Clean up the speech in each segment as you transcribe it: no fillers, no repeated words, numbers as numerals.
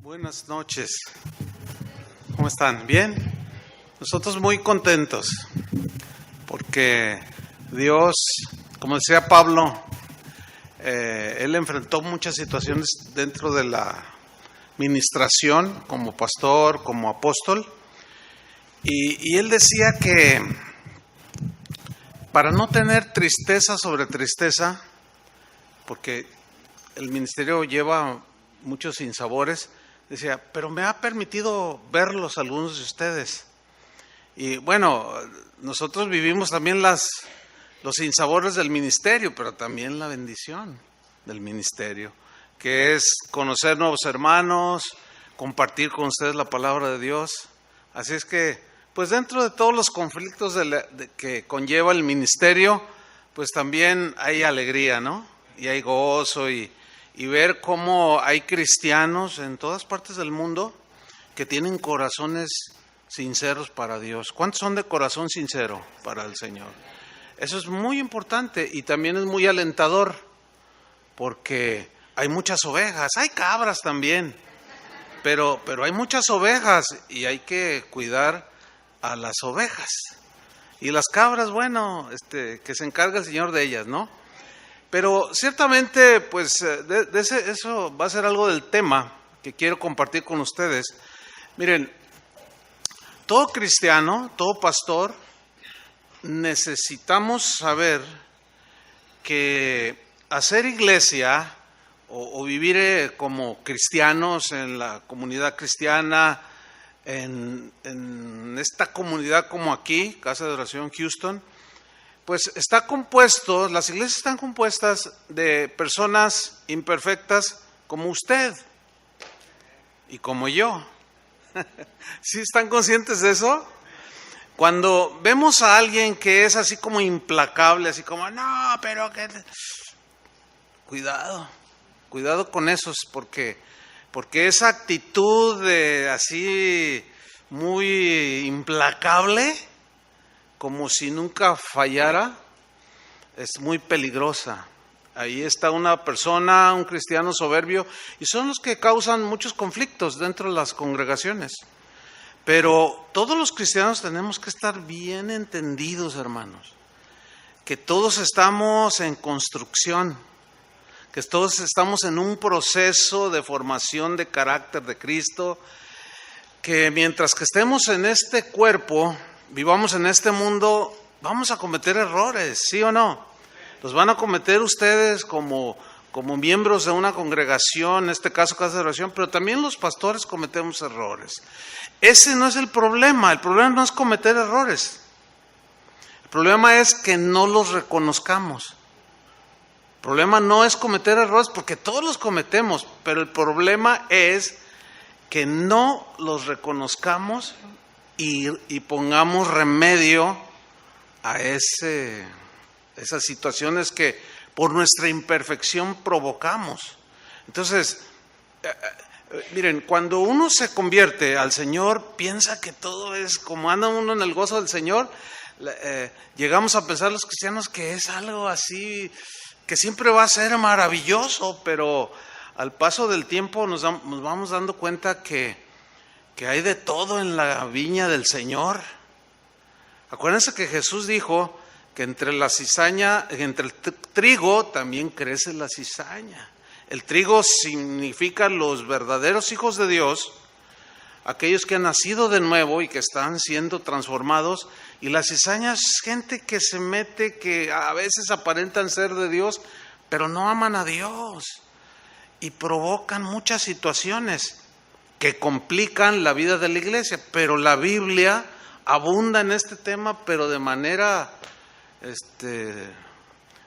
Buenas noches. ¿Cómo están? ¿Bien? Nosotros muy contentos porque Dios, como decía Pablo, él enfrentó muchas situaciones dentro de la ministración como pastor, como apóstol, y él decía que para no tener tristeza sobre tristeza, porque el ministerio lleva muchos sinsabores, decía, pero me ha permitido verlos algunos de ustedes. Y bueno, nosotros vivimos también los sinsabores del ministerio, pero también la bendición del ministerio, que es conocer nuevos hermanos, compartir con ustedes la palabra de Dios. Así es que, pues dentro de todos los conflictos que conlleva el ministerio, pues también hay alegría, ¿no? Y hay gozo y ver cómo hay cristianos en todas partes del mundo que tienen corazones sinceros para Dios. ¿Cuántos son de corazón sincero para el Señor? Eso es muy importante y también es muy alentador porque hay muchas ovejas, hay cabras también, pero hay muchas ovejas y hay que cuidar a las ovejas. Y las cabras, bueno, que se encarga el Señor de ellas, ¿no? Pero ciertamente, pues, eso va a ser algo del tema que quiero compartir con ustedes. Miren, todo cristiano, todo pastor, necesitamos saber que hacer iglesia o vivir como cristianos en la comunidad cristiana, en esta comunidad como aquí, Casa de Oración Houston, pues las iglesias están compuestas de personas imperfectas como usted y como yo. ¿Sí están conscientes de eso? Cuando vemos a alguien que es así como implacable, así como, no, pero que... Cuidado con esos, porque esa actitud de así muy implacable, como si nunca fallara, es muy peligrosa. Ahí está una persona, un cristiano soberbio, y son los que causan muchos conflictos dentro de las congregaciones. Pero todos los cristianos tenemos que estar bien entendidos, hermanos, que todos estamos en construcción, que todos estamos en un proceso de formación de carácter de Cristo, que mientras que estemos en este cuerpo, vivamos en este mundo, vamos a cometer errores, ¿sí o no? Los van a cometer ustedes como miembros de una congregación, en este caso Casa de Oración, pero también los pastores cometemos errores. Ese no es el problema no es cometer errores. El problema es que no los reconozcamos. El problema no es cometer errores, porque todos los cometemos, pero el problema es que no los reconozcamos y pongamos remedio a esas situaciones que por nuestra imperfección provocamos. Entonces, miren, cuando uno se convierte al Señor, piensa que todo es como anda uno en el gozo del Señor. Llegamos a pensar los cristianos que es algo así, que siempre va a ser maravilloso, pero al paso del tiempo nos vamos dando cuenta que hay de todo en la viña del Señor. Acuérdense que Jesús dijo que entre el trigo también crece la cizaña. El trigo significa los verdaderos hijos de Dios, aquellos que han nacido de nuevo y que están siendo transformados, y la cizaña es gente que se mete, que a veces aparentan ser de Dios, pero no aman a Dios y provocan muchas situaciones que complican la vida de la iglesia. Pero la Biblia abunda en este tema, pero de manera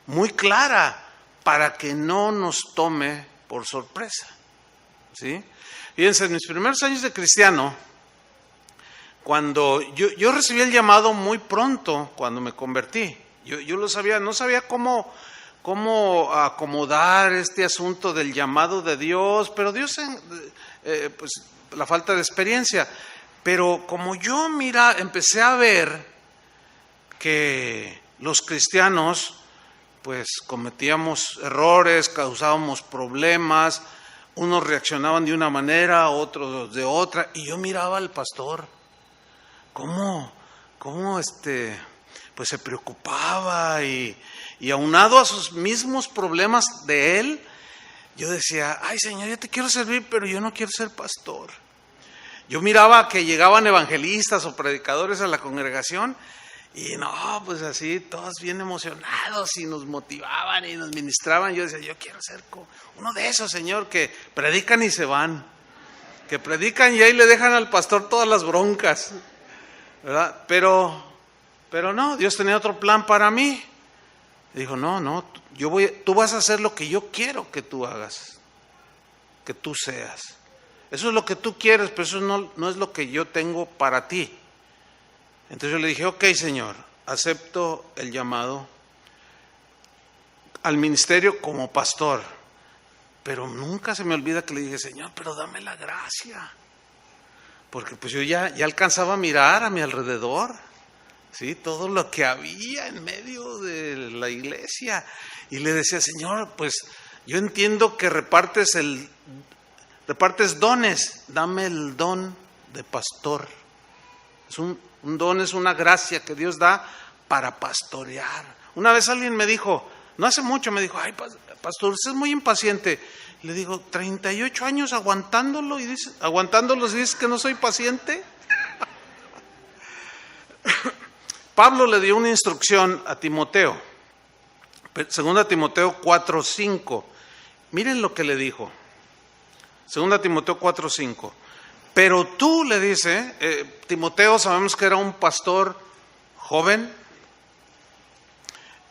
muy clara, para que no nos tome por sorpresa, ¿sí? Fíjense, en mis primeros años de cristiano, cuando yo recibí el llamado muy pronto, cuando me convertí, yo no sabía cómo acomodar este asunto del llamado de Dios, pero Dios, pues la falta de experiencia. Pero como yo, empecé a ver que los cristianos, pues cometíamos errores, causábamos problemas. unos reaccionaban de una manera, otros de otra, y yo miraba al pastor, cómo pues se preocupaba y aunado a sus mismos problemas de él, yo decía, ay Señor, yo te quiero servir, pero yo no quiero ser pastor. Yo miraba que llegaban evangelistas o predicadores a la congregación y no, pues así, todos bien emocionados y nos motivaban y nos ministraban. Yo decía, yo quiero ser uno de esos, Señor, que predican y se van, que predican y ahí le dejan al pastor todas las broncas, ¿verdad? Pero no, Dios tenía otro plan para mí. Dijo, no, tú vas a hacer lo que yo quiero que tú hagas, que tú seas. Eso es lo que tú quieres, pero eso no es lo que yo tengo para ti. Entonces yo le dije, ok, Señor, acepto el llamado al ministerio como pastor. Pero nunca se me olvida que le dije, Señor, pero dame la gracia. Porque pues yo ya alcanzaba a mirar a mi alrededor, ¿sí? Todo lo que había en medio de la iglesia. Y le decía, Señor, pues yo entiendo que repartes dones, dame el don de pastor. Es un don, es una gracia que Dios da para pastorear. Una vez alguien me dijo, no hace mucho, me dijo, ay pastor, usted es muy impaciente. Le digo, 38 años aguantándolos y dices que no soy paciente. Pablo le dio una instrucción a Timoteo, 2 Timoteo 4:5. Miren lo que le dijo. 2 Timoteo 4:5. Pero tú, le dice, Timoteo sabemos que era un pastor joven,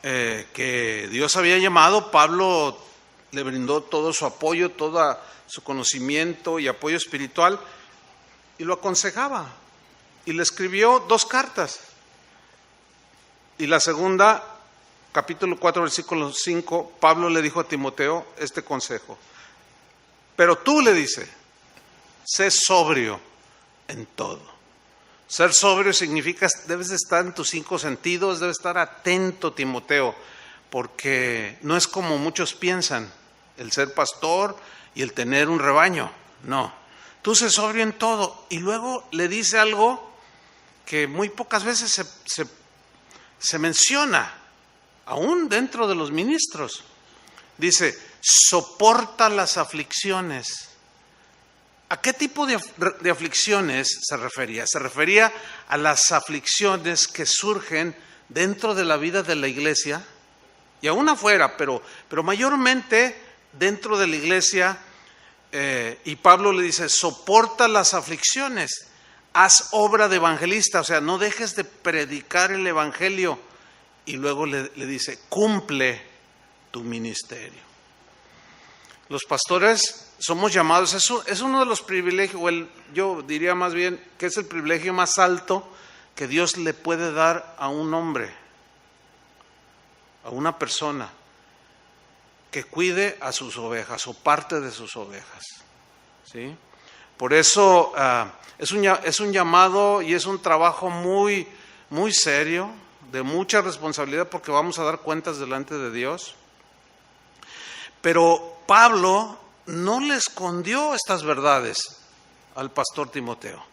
que Dios había llamado. Pablo le brindó todo su apoyo, todo su conocimiento y apoyo espiritual, y lo aconsejaba. Y le escribió 2 cartas. Y la segunda, capítulo 4, versículo 5, Pablo le dijo a Timoteo este consejo. Pero tú, le dice, sé sobrio en todo. Ser sobrio significa, debes de estar en tus 5 sentidos, debes estar atento, Timoteo, porque no es como muchos piensan, el ser pastor y el tener un rebaño. No, tú sé sobrio en todo. Y luego le dice algo que muy pocas veces se menciona, aún dentro de los ministros. Dice, soporta las aflicciones. ¿A qué tipo de aflicciones se refería? Se refería a las aflicciones que surgen dentro de la vida de la iglesia y aún afuera, pero mayormente dentro de la iglesia. Y Pablo le dice, soporta las aflicciones, haz obra de evangelista, o sea, no dejes de predicar el evangelio. Y luego le dice, cumple tu ministerio. Los pastores somos llamados, es uno de los privilegios, yo diría más bien que es el privilegio más alto que Dios le puede dar a un hombre, a una persona, que cuide a sus ovejas o parte de sus ovejas, ¿sí? Por eso es un llamado y es un trabajo muy, muy serio, de mucha responsabilidad, porque vamos a dar cuentas delante de Dios. Pero Pablo no le escondió estas verdades al pastor Timoteo.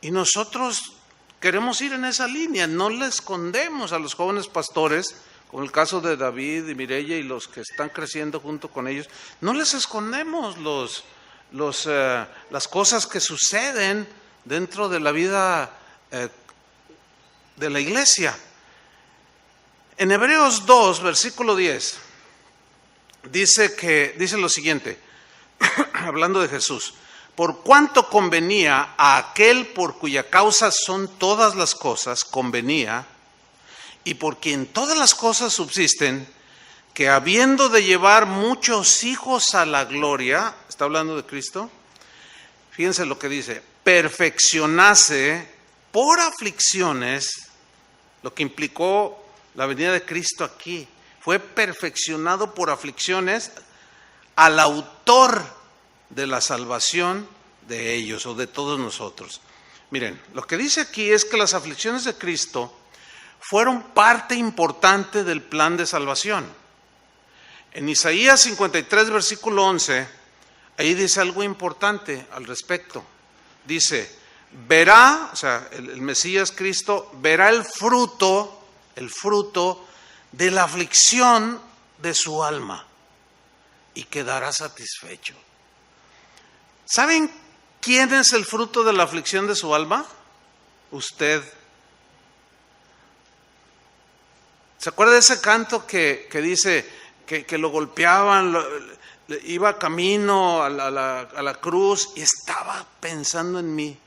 Y nosotros queremos ir en esa línea, no le escondemos a los jóvenes pastores, como el caso de David y Mireya y los que están creciendo junto con ellos, no les escondemos las cosas que suceden dentro de la vida de la iglesia. En Hebreos 2, versículo 10, dice lo siguiente, hablando de Jesús: por cuanto convenía a aquel por cuya causa son todas las cosas, convenía, y por quien todas las cosas subsisten, que habiendo de llevar muchos hijos a la gloria, está hablando de Cristo, fíjense lo que dice, perfeccionase por aflicciones, lo que implicó la venida de Cristo aquí, fue perfeccionado por aflicciones al autor de la salvación de ellos o de todos nosotros. Miren, lo que dice aquí es que las aflicciones de Cristo fueron parte importante del plan de salvación. En Isaías 53, versículo 11, ahí dice algo importante al respecto. Dice, verá, o sea, el Mesías Cristo verá el fruto de la aflicción de su alma y quedará satisfecho. ¿Saben quién es el fruto de la aflicción de su alma? Usted. ¿Se acuerda de ese canto que dice que lo golpeaban, iba camino a la cruz y estaba pensando en mí?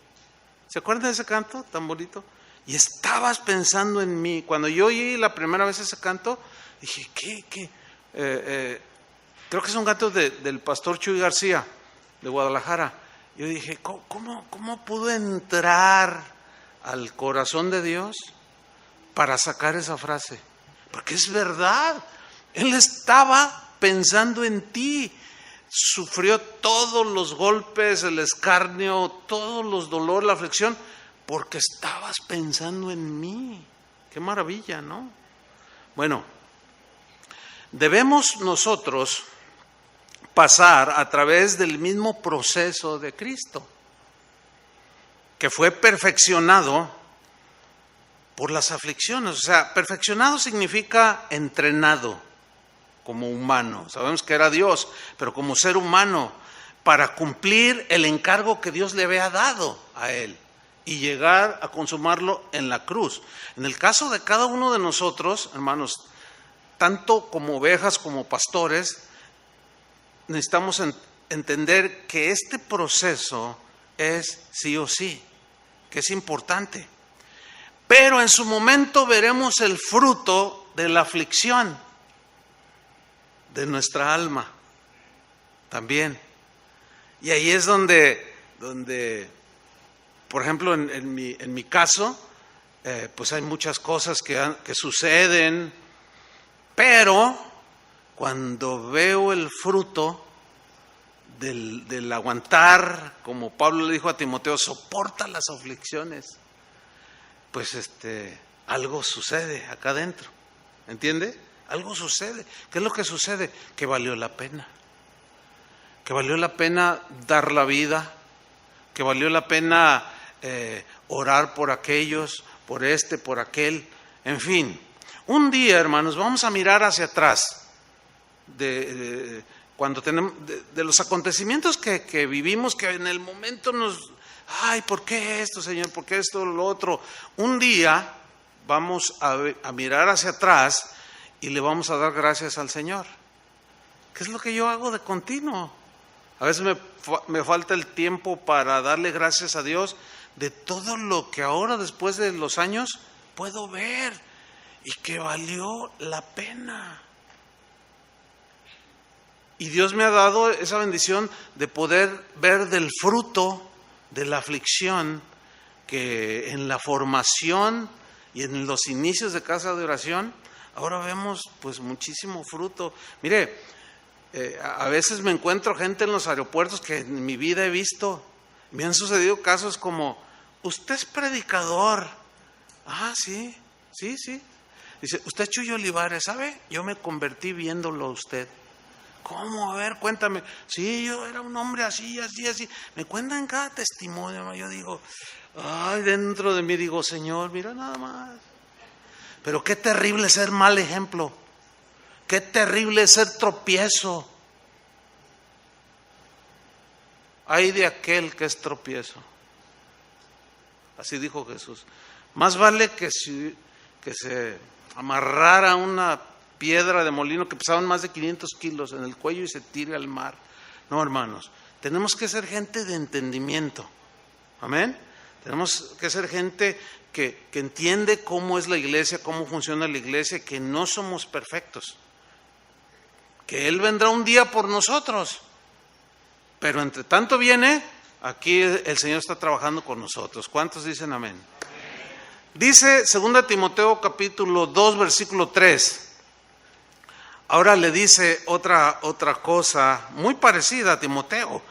¿Se acuerda de ese canto tan bonito? Y estabas pensando en mí. Cuando yo oí la primera vez ese canto, dije, creo que es un canto del pastor Chuy García, de Guadalajara. Yo dije, ¿cómo pudo entrar al corazón de Dios para sacar esa frase? Porque es verdad, Él estaba pensando en ti. Sufrió todos los golpes, el escarnio, todos los dolores, la aflicción, porque estabas pensando en mí. Qué maravilla, ¿no? Bueno, debemos nosotros pasar a través del mismo proceso de Cristo, que fue perfeccionado por las aflicciones. O sea, perfeccionado significa entrenado como humano. Sabemos que era Dios, pero como ser humano, para cumplir el encargo que Dios le había dado a él y llegar a consumarlo en la cruz. En el caso de cada uno de nosotros, hermanos, tanto como ovejas como pastores, necesitamos entender que este proceso es sí o sí, que es importante. Pero en su momento veremos el fruto de la aflicción de nuestra alma también. Y ahí es donde por ejemplo, en mi caso, pues hay muchas cosas que suceden, pero cuando veo el fruto del aguantar, como Pablo le dijo a Timoteo, soporta las aflicciones, pues algo sucede acá adentro, ¿entiende? Algo sucede. ¿Qué es lo que sucede? Que valió la pena. Que valió la pena dar la vida, que valió la pena orar por aquellos, por aquel, en fin. Un día, hermanos, vamos a mirar hacia atrás cuando tenemos de los acontecimientos que vivimos, que en el momento ay, ¿por qué esto, Señor? ¿Por qué esto, lo otro? Un día vamos a mirar hacia atrás y le vamos a dar gracias al Señor. ¿Qué es lo que yo hago de continuo? A veces me falta el tiempo para darle gracias a Dios de todo lo que ahora, después de los años, puedo ver y que valió la pena. Y Dios me ha dado esa bendición de poder ver del fruto de la aflicción, que en la formación y en los inicios de casa de oración, ahora vemos pues muchísimo fruto. Mire, a veces me encuentro gente en los aeropuertos que en mi vida he visto. Me han sucedido casos como, usted es predicador. Ah, sí. Dice, usted es Chuy Olivares, ¿sabe? Yo me convertí viéndolo a usted. ¿Cómo? A ver, cuéntame. Sí, yo era un hombre así. Me cuentan cada testimonio. Yo digo, ay, dentro de mí digo, Señor, mira nada más. Pero qué terrible ser mal ejemplo. Qué terrible ser tropiezo. Ay de aquel que es tropiezo. Así dijo Jesús. Más vale que se amarrara una piedra de molino que pesaban más de 500 kilos en el cuello y se tire al mar. No, hermanos, tenemos que ser gente de entendimiento. Amén. Tenemos que ser gente que entiende cómo es la iglesia, cómo funciona la iglesia, que no somos perfectos. Que Él vendrá un día por nosotros. Pero entre tanto viene, aquí el Señor está trabajando con nosotros. ¿Cuántos dicen amén? Dice 2 Timoteo capítulo 2 versículo 3. Ahora le dice otra cosa muy parecida a Timoteo.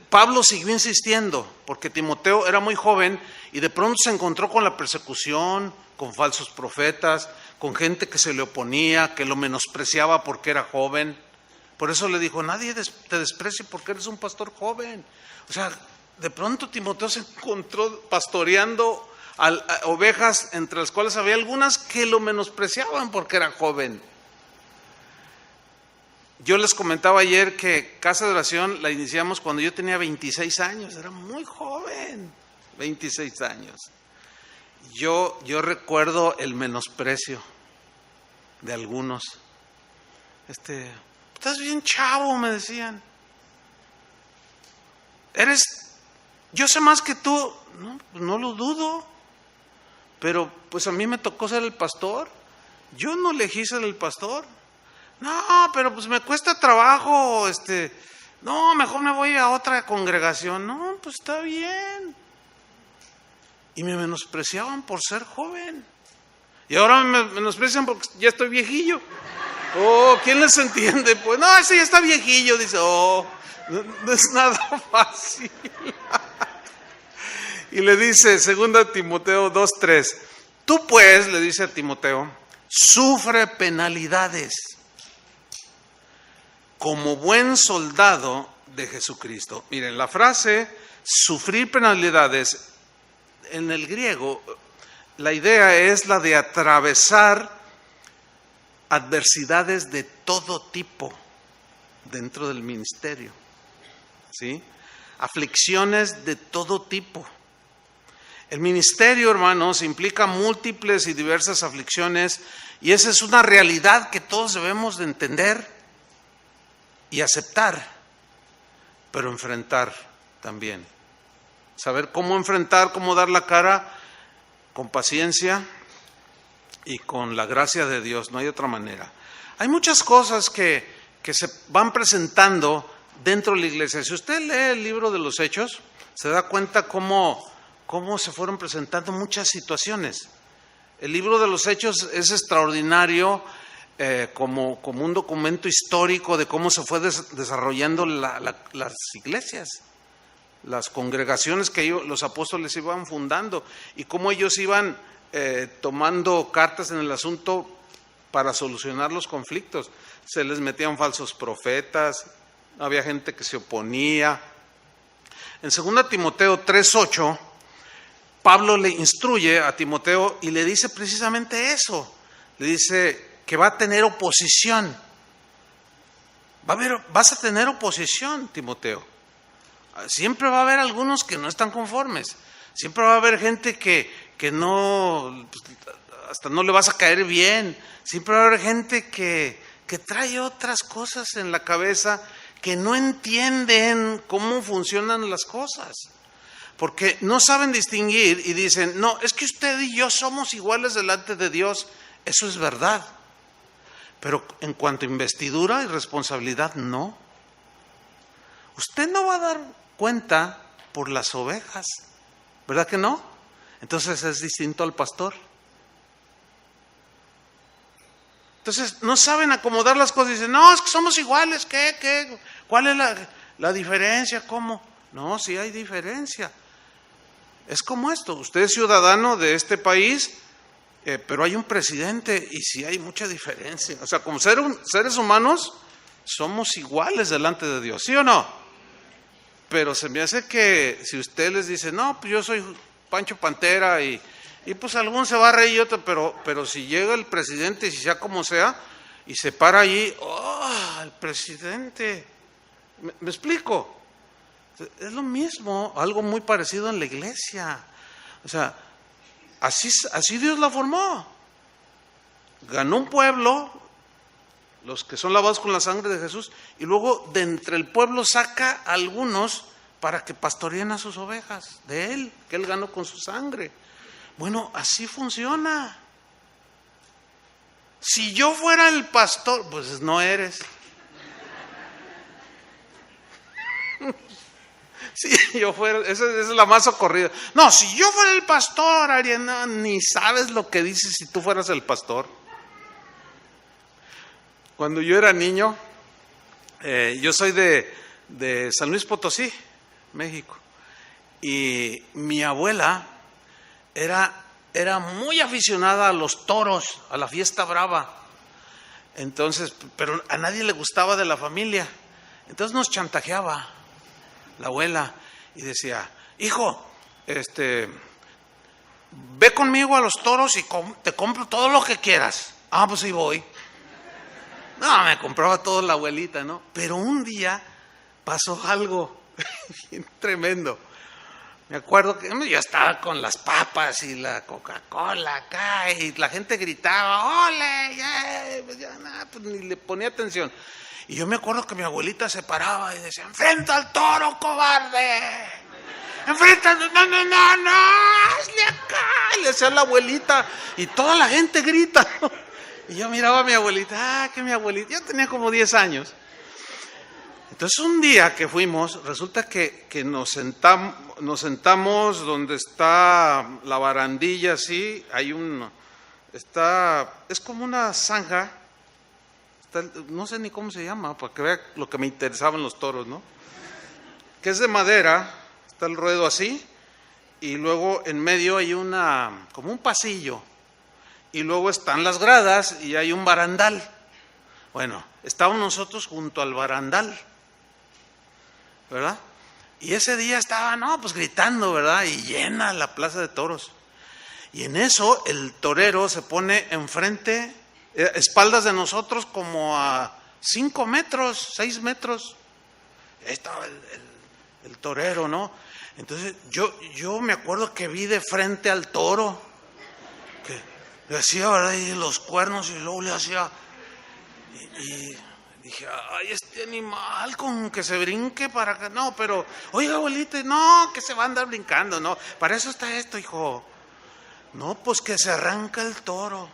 Pablo siguió insistiendo porque Timoteo era muy joven y de pronto se encontró con la persecución, con falsos profetas, con gente que se le oponía, que lo menospreciaba porque era joven. Por eso le dijo, nadie te desprecie porque eres un pastor joven. O sea, de pronto Timoteo se encontró pastoreando a ovejas, entre las cuales había algunas que lo menospreciaban porque era joven. Yo les comentaba ayer que Casa de Oración la iniciamos cuando yo tenía 26 años, era muy joven, 26 años. Yo recuerdo el menosprecio de algunos. Estás bien chavo, me decían. Yo sé más que tú. No lo dudo. Pero pues a mí me tocó ser el pastor. Yo no elegí ser el pastor. No, pero pues me cuesta trabajo. No, mejor me voy a otra congregación. No, pues está bien. Y me menospreciaban por ser joven. Y ahora me menosprecian porque ya estoy viejillo. Oh, ¿quién les entiende? Pues no, ese ya está viejillo. Dice, no es nada fácil. Y le dice, 2 Timoteo 2:3, tú pues, le dice a Timoteo, sufre penalidades como buen soldado de Jesucristo. Miren, la frase sufrir penalidades en el griego, la idea es la de atravesar adversidades de todo tipo dentro del ministerio, ¿sí? Aflicciones de todo tipo. El ministerio, hermanos, implica múltiples y diversas aflicciones y esa es una realidad que todos debemos de entender y aceptar, pero enfrentar también. Saber cómo enfrentar, cómo dar la cara con paciencia y con la gracia de Dios, no hay otra manera. Hay muchas cosas que se van presentando dentro de la iglesia. Si usted lee el libro de los Hechos, se da cuenta cómo se fueron presentando muchas situaciones. El libro de los Hechos es extraordinario como un documento histórico de cómo se fue desarrollando las iglesias, las congregaciones que los apóstoles iban fundando y cómo ellos iban tomando cartas en el asunto para solucionar los conflictos. Se les metían falsos profetas, había gente que se oponía. En 2 Timoteo 3:8, Pablo le instruye a Timoteo y le dice precisamente eso. Le dice que va a tener oposición. Vas a tener oposición, Timoteo. Siempre va a haber algunos que no están conformes. Siempre va a haber gente que no, hasta no le vas a caer bien. Siempre va a haber gente que trae otras cosas en la cabeza, que no entienden cómo funcionan las cosas. Porque no saben distinguir y dicen, no, es que usted y yo somos iguales delante de Dios. Eso es verdad. Pero en cuanto a investidura y responsabilidad, no. Usted no va a dar cuenta por las ovejas, ¿verdad que no? Entonces es distinto al pastor. Entonces no saben acomodar las cosas y dicen, no, es que somos iguales, ¿qué? ¿Cuál es la diferencia? ¿Cómo? No, sí hay diferencia. Es como esto, usted es ciudadano de este país, pero hay un presidente y sí hay mucha diferencia. O sea, como seres humanos somos iguales delante de Dios, ¿sí o no? Pero se me hace que si usted les dice, no, pues yo soy Pancho Pantera y pues algún se va a reír y otro, pero si llega el presidente y si sea como sea y se para allí, el presidente, ¿me explico? Es lo mismo, algo muy parecido en la iglesia. O sea, así Dios la formó. Ganó un pueblo, los que son lavados con la sangre de Jesús, y luego de entre el pueblo saca a algunos para que pastoreen a sus ovejas de Él, que Él ganó con su sangre. Bueno, así funciona. Si yo fuera el pastor, pues no eres. Si yo fuera, esa es la más socorrida. No, si yo fuera el pastor, Ariana, ni sabes lo que dices si tú fueras el pastor. Cuando yo era niño, yo soy de San Luis Potosí, México, y mi abuela era muy aficionada a los toros, a la fiesta brava. Entonces, pero a nadie le gustaba de la familia. Entonces nos chantajeaba la abuela y decía, hijo, ve conmigo a los toros y te compro todo lo que quieras. Ah, pues sí voy. No, me compraba todo la abuelita, ¿no? Pero un día pasó algo bien tremendo. Me acuerdo que yo estaba con las papas y la Coca-Cola acá y la gente gritaba, ¡ole! Pues ya nada, pues ni le ponía atención. Y yo me acuerdo que mi abuelita se paraba y decía, ¡enfrenta al toro, cobarde! ¡Enfrenta! ¡No, hazle acá! Y le decía la abuelita y toda la gente grita, ¿no? Y yo miraba a mi abuelita, que mi abuelita, yo tenía como 10 años. Entonces un día que fuimos, resulta que nos sentamos donde está la barandilla, así, es como una zanja, no sé ni cómo se llama, para que vea lo que me interesaba en los toros, ¿no? Que es de madera, está el ruedo así, y luego en medio hay como un pasillo, y luego están las gradas y hay un barandal. Bueno, estábamos nosotros junto al barandal, ¿verdad? Y ese día estaba, pues gritando, ¿verdad? Y llena la plaza de toros. Y en eso el torero se pone enfrente, espaldas de nosotros, como a 5 metros, 6 metros. Ahí estaba el torero, ¿no? Entonces yo me acuerdo que vi de frente al toro, que le hacía, ¿verdad? Y los cuernos, y luego le hacía, y dije, ay, este animal con que se brinque para acá. No, pero, oiga, abuelita, no, que se va a andar brincando, no. Para eso está esto, hijo. No, pues que se arranca el toro.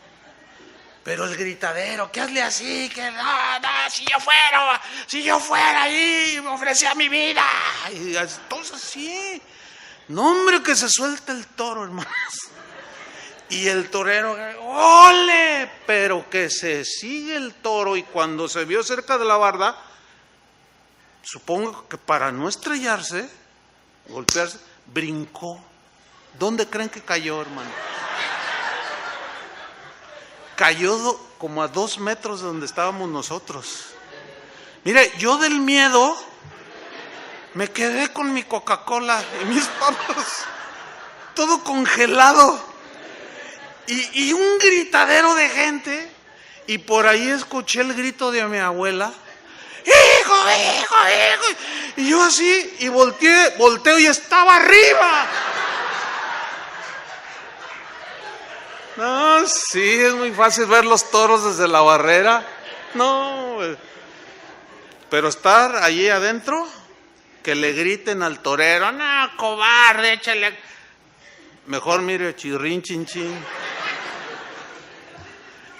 Pero el gritadero, que hazle así, que no, si yo fuera ahí, me ofrecía mi vida. Y entonces sí. No, hombre, que se suelta el toro, hermanos. Y el torero, ¡ole! Pero que se sigue el toro, y cuando se vio cerca de la barda, supongo que para no estrellarse, golpearse, brincó. ¿Dónde creen que cayó, hermano? Cayó como a 2 metros de donde estábamos nosotros. Mire, yo del miedo me quedé con mi Coca-Cola y mis papas, todo congelado. Y un gritadero de gente, y por ahí escuché el grito de mi abuela, ¡hijo! Y yo así, y volteo y estaba arriba. No, sí, es muy fácil ver los toros desde la barrera. No, pero estar allí adentro, que le griten al torero, no, cobarde, échale. Mejor mire, chirrín, chin, chin.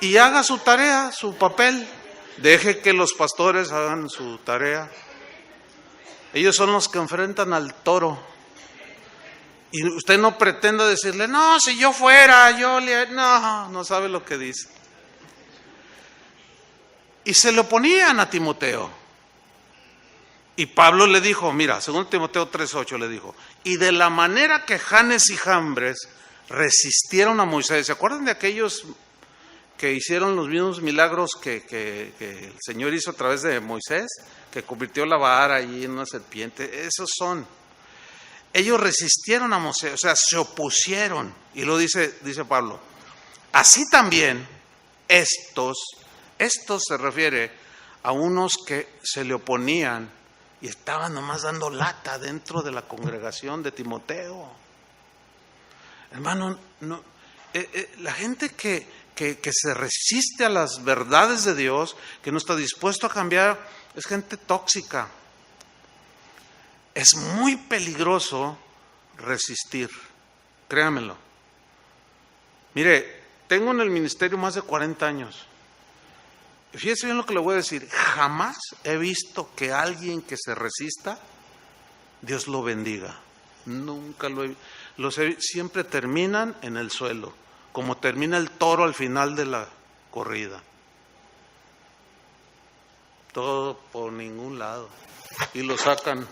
Y haga su tarea, su papel. Deje que los pastores hagan su tarea. Ellos son los que enfrentan al toro. Y usted no pretenda decirle, no, si yo fuera, no sabe lo que dice. Y se lo ponían a Timoteo. Y Pablo le dijo, mira, según Timoteo 3:8 le dijo, y de la manera que Janes y Jambres resistieron a Moisés. ¿Se acuerdan de aquellos que hicieron los mismos milagros que el Señor hizo a través de Moisés? Que convirtió la vara ahí en una serpiente. Esos son. Ellos resistieron a Moisés, o sea, se opusieron. Y lo dice Pablo. Así también estos se refiere a unos que se le oponían y estaban nomás dando lata dentro de la congregación de Timoteo. Hermano, no, la gente que se resiste a las verdades de Dios, que no está dispuesto a cambiar, es gente tóxica. Es muy peligroso resistir, créanmelo. Mire, tengo en el ministerio más de 40 años. Y fíjese bien lo que le voy a decir. Jamás he visto que alguien que se resista, Dios lo bendiga. Nunca lo he visto. Siempre terminan en el suelo, como termina el toro al final de la corrida. Todo por ningún lado. Y lo sacan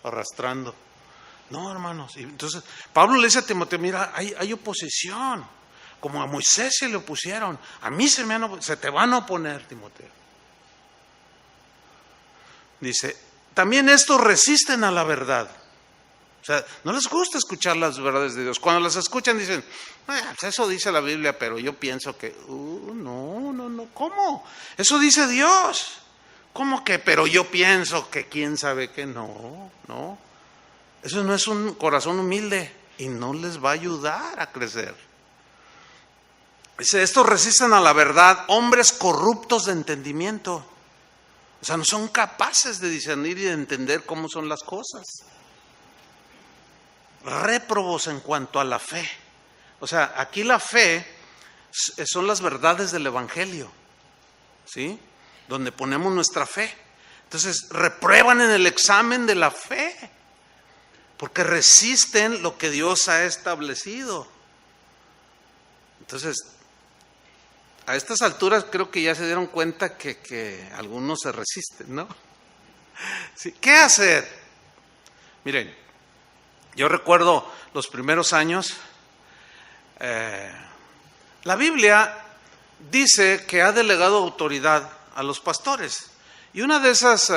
arrastrando. No, hermanos. Y entonces Pablo le dice a Timoteo, mira, hay oposición. como a Moisés se le opusieron, a mí se te van a oponer, Timoteo. Dice, también estos resisten a la verdad. O sea, no les gusta escuchar las verdades de Dios. Cuando las escuchan dicen, pues eso dice la Biblia, pero yo pienso que, no, ¿cómo? Eso dice Dios. ¿Cómo que? Pero yo pienso que quién sabe que no. Eso no es un corazón humilde y no les va a ayudar a crecer. Dice, estos resisten a la verdad, hombres corruptos de entendimiento. O sea, no son capaces de discernir y de entender cómo son las cosas. Réprobos en cuanto a la fe. O sea, aquí la fe son las verdades del Evangelio, ¿sí? Donde ponemos nuestra fe. Entonces, reprueban en el examen de la fe, porque resisten lo que Dios ha establecido. Entonces, a estas alturas creo que ya se dieron cuenta que algunos se resisten, ¿no? Sí. ¿Qué hacer? Miren, yo recuerdo los primeros años, la Biblia dice que ha delegado autoridad a los pastores. Y una de esas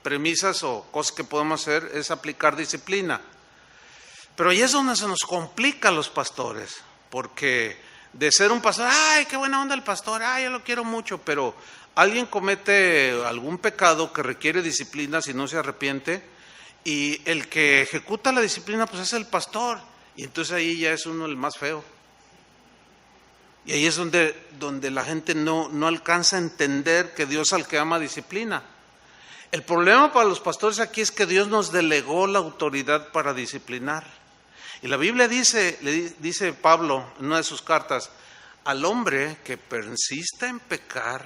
premisas o cosas que podemos hacer es aplicar disciplina. Pero ahí es donde se nos complica a los pastores, porque de ser un pastor, ¡ay, qué buena onda el pastor! ¡Ay, yo lo quiero mucho! Pero alguien comete algún pecado que requiere disciplina si no se arrepiente, y el que ejecuta la disciplina pues es el pastor, y entonces ahí ya es uno el más feo. Y ahí es donde la gente no alcanza a entender que Dios al que ama disciplina. El problema para los pastores aquí es que Dios nos delegó la autoridad para disciplinar. Y la Biblia dice Pablo en una de sus cartas, al hombre que persista en pecar,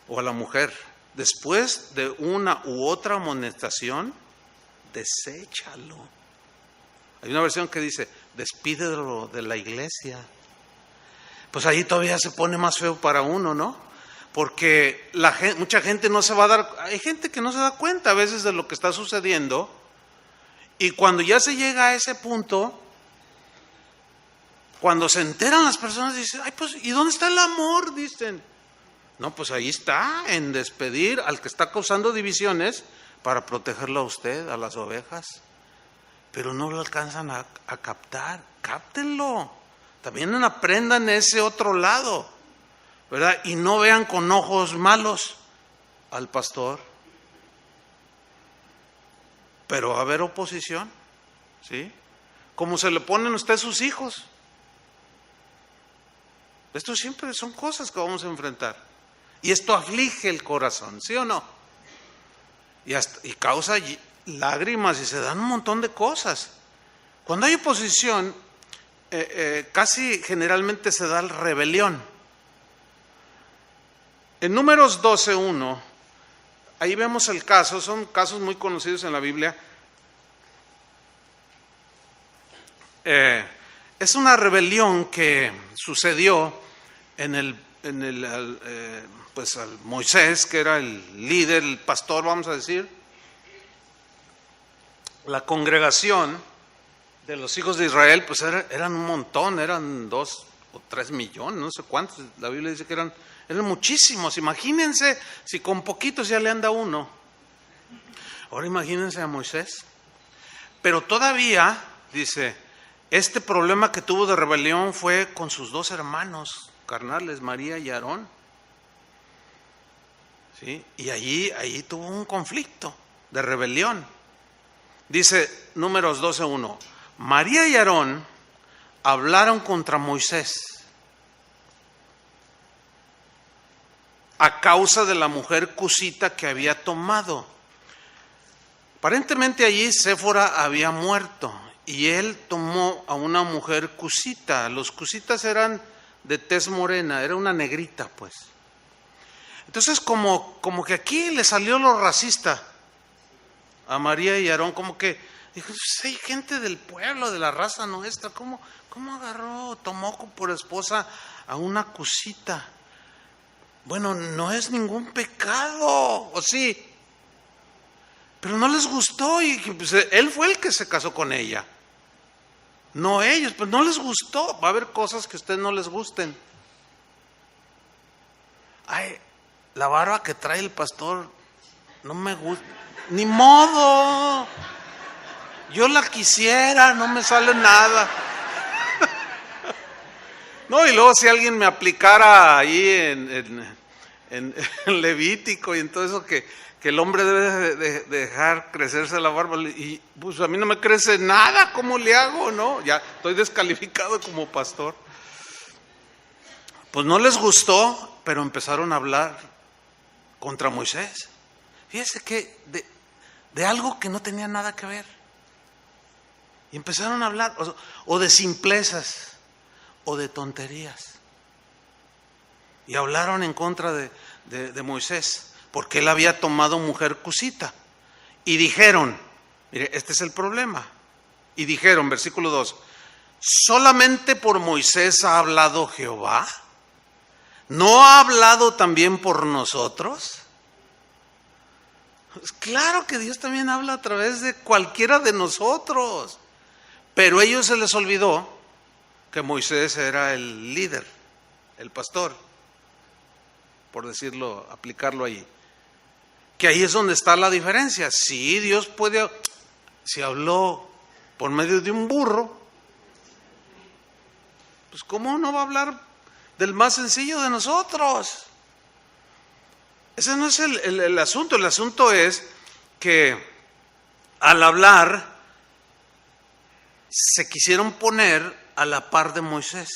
o a la mujer, después de una u otra amonestación, deséchalo. Hay una versión que dice, despídelo de la iglesia. Pues ahí todavía se pone más feo para uno, ¿no? Porque mucha gente no se va a dar, hay gente que no se da cuenta a veces de lo que está sucediendo, y cuando ya se llega a ese punto, cuando se enteran las personas dicen, ay, pues, ¿y dónde está el amor? Dicen, no, pues ahí está, en despedir al que está causando divisiones para protegerlo a usted, a las ovejas. Pero no lo alcanzan a captar, cáptenlo. También aprendan ese otro lado, ¿verdad? Y no vean con ojos malos al pastor. Pero va a haber oposición, ¿sí? Como se le ponen a usted sus hijos. Esto siempre son cosas que vamos a enfrentar. Y esto aflige el corazón, ¿sí o no? Y causa lágrimas y se dan un montón de cosas. Cuando hay oposición, casi generalmente se da rebelión. En Números 12:1, ahí vemos el caso, son casos muy conocidos en la Biblia. Es una rebelión que sucedió pues al Moisés, que era el líder, el pastor, vamos a decir. La congregación de los hijos de Israel, pues eran un montón, eran 2 o 3 millones, no sé cuántos. La Biblia dice que eran muchísimos. Imagínense si con poquitos ya le anda uno. Ahora imagínense a Moisés. Pero todavía, dice, este problema que tuvo de rebelión fue con sus 2 hermanos carnales, María y Aarón. ¿Sí? Y allí tuvo un conflicto de rebelión. Dice Números 12:1, María y Aarón hablaron contra Moisés a causa de la mujer cusita que había tomado. Aparentemente allí Séfora había muerto y él tomó a una mujer cusita. Los cusitas eran de tez morena, era una negrita pues. Entonces como que aquí le salió lo racista a María y Aarón, como que dijo, hay gente del pueblo, de la raza nuestra, ¿cómo tomó por esposa a una cusita? Bueno, no es ningún pecado, ¿o sí? Pero no les gustó y pues, él fue el que se casó con ella. no ellos, pues no les gustó. Va a haber cosas que a ustedes no les gusten. Ay, la barba que trae el pastor no me gusta. Ni modo. Yo la quisiera, no me sale nada. No, y luego si alguien me aplicara ahí en Levítico y en todo eso que el hombre debe de dejar crecerse la barba, y pues a mí no me crece nada, ¿cómo le hago? No, ya estoy descalificado como pastor. Pues no les gustó, pero empezaron a hablar contra Moisés. Fíjese que de algo que no tenía nada que ver. Y empezaron a hablar o de simplezas o de tonterías. Y hablaron en contra de Moisés, porque él había tomado mujer cusita. Y dijeron, mire, este es el problema. Y dijeron, versículo 2, ¿solamente por Moisés ha hablado Jehová? ¿No ha hablado también por nosotros? Pues claro que Dios también habla a través de cualquiera de nosotros. Pero a ellos se les olvidó que Moisés era el líder, el pastor, por decirlo, aplicarlo ahí. Que ahí es donde está la diferencia. Sí, Dios puede, si habló por medio de un burro, pues ¿cómo no va a hablar del más sencillo de nosotros? Ese no es el asunto. El asunto es que al hablar se quisieron poner a la par de Moisés.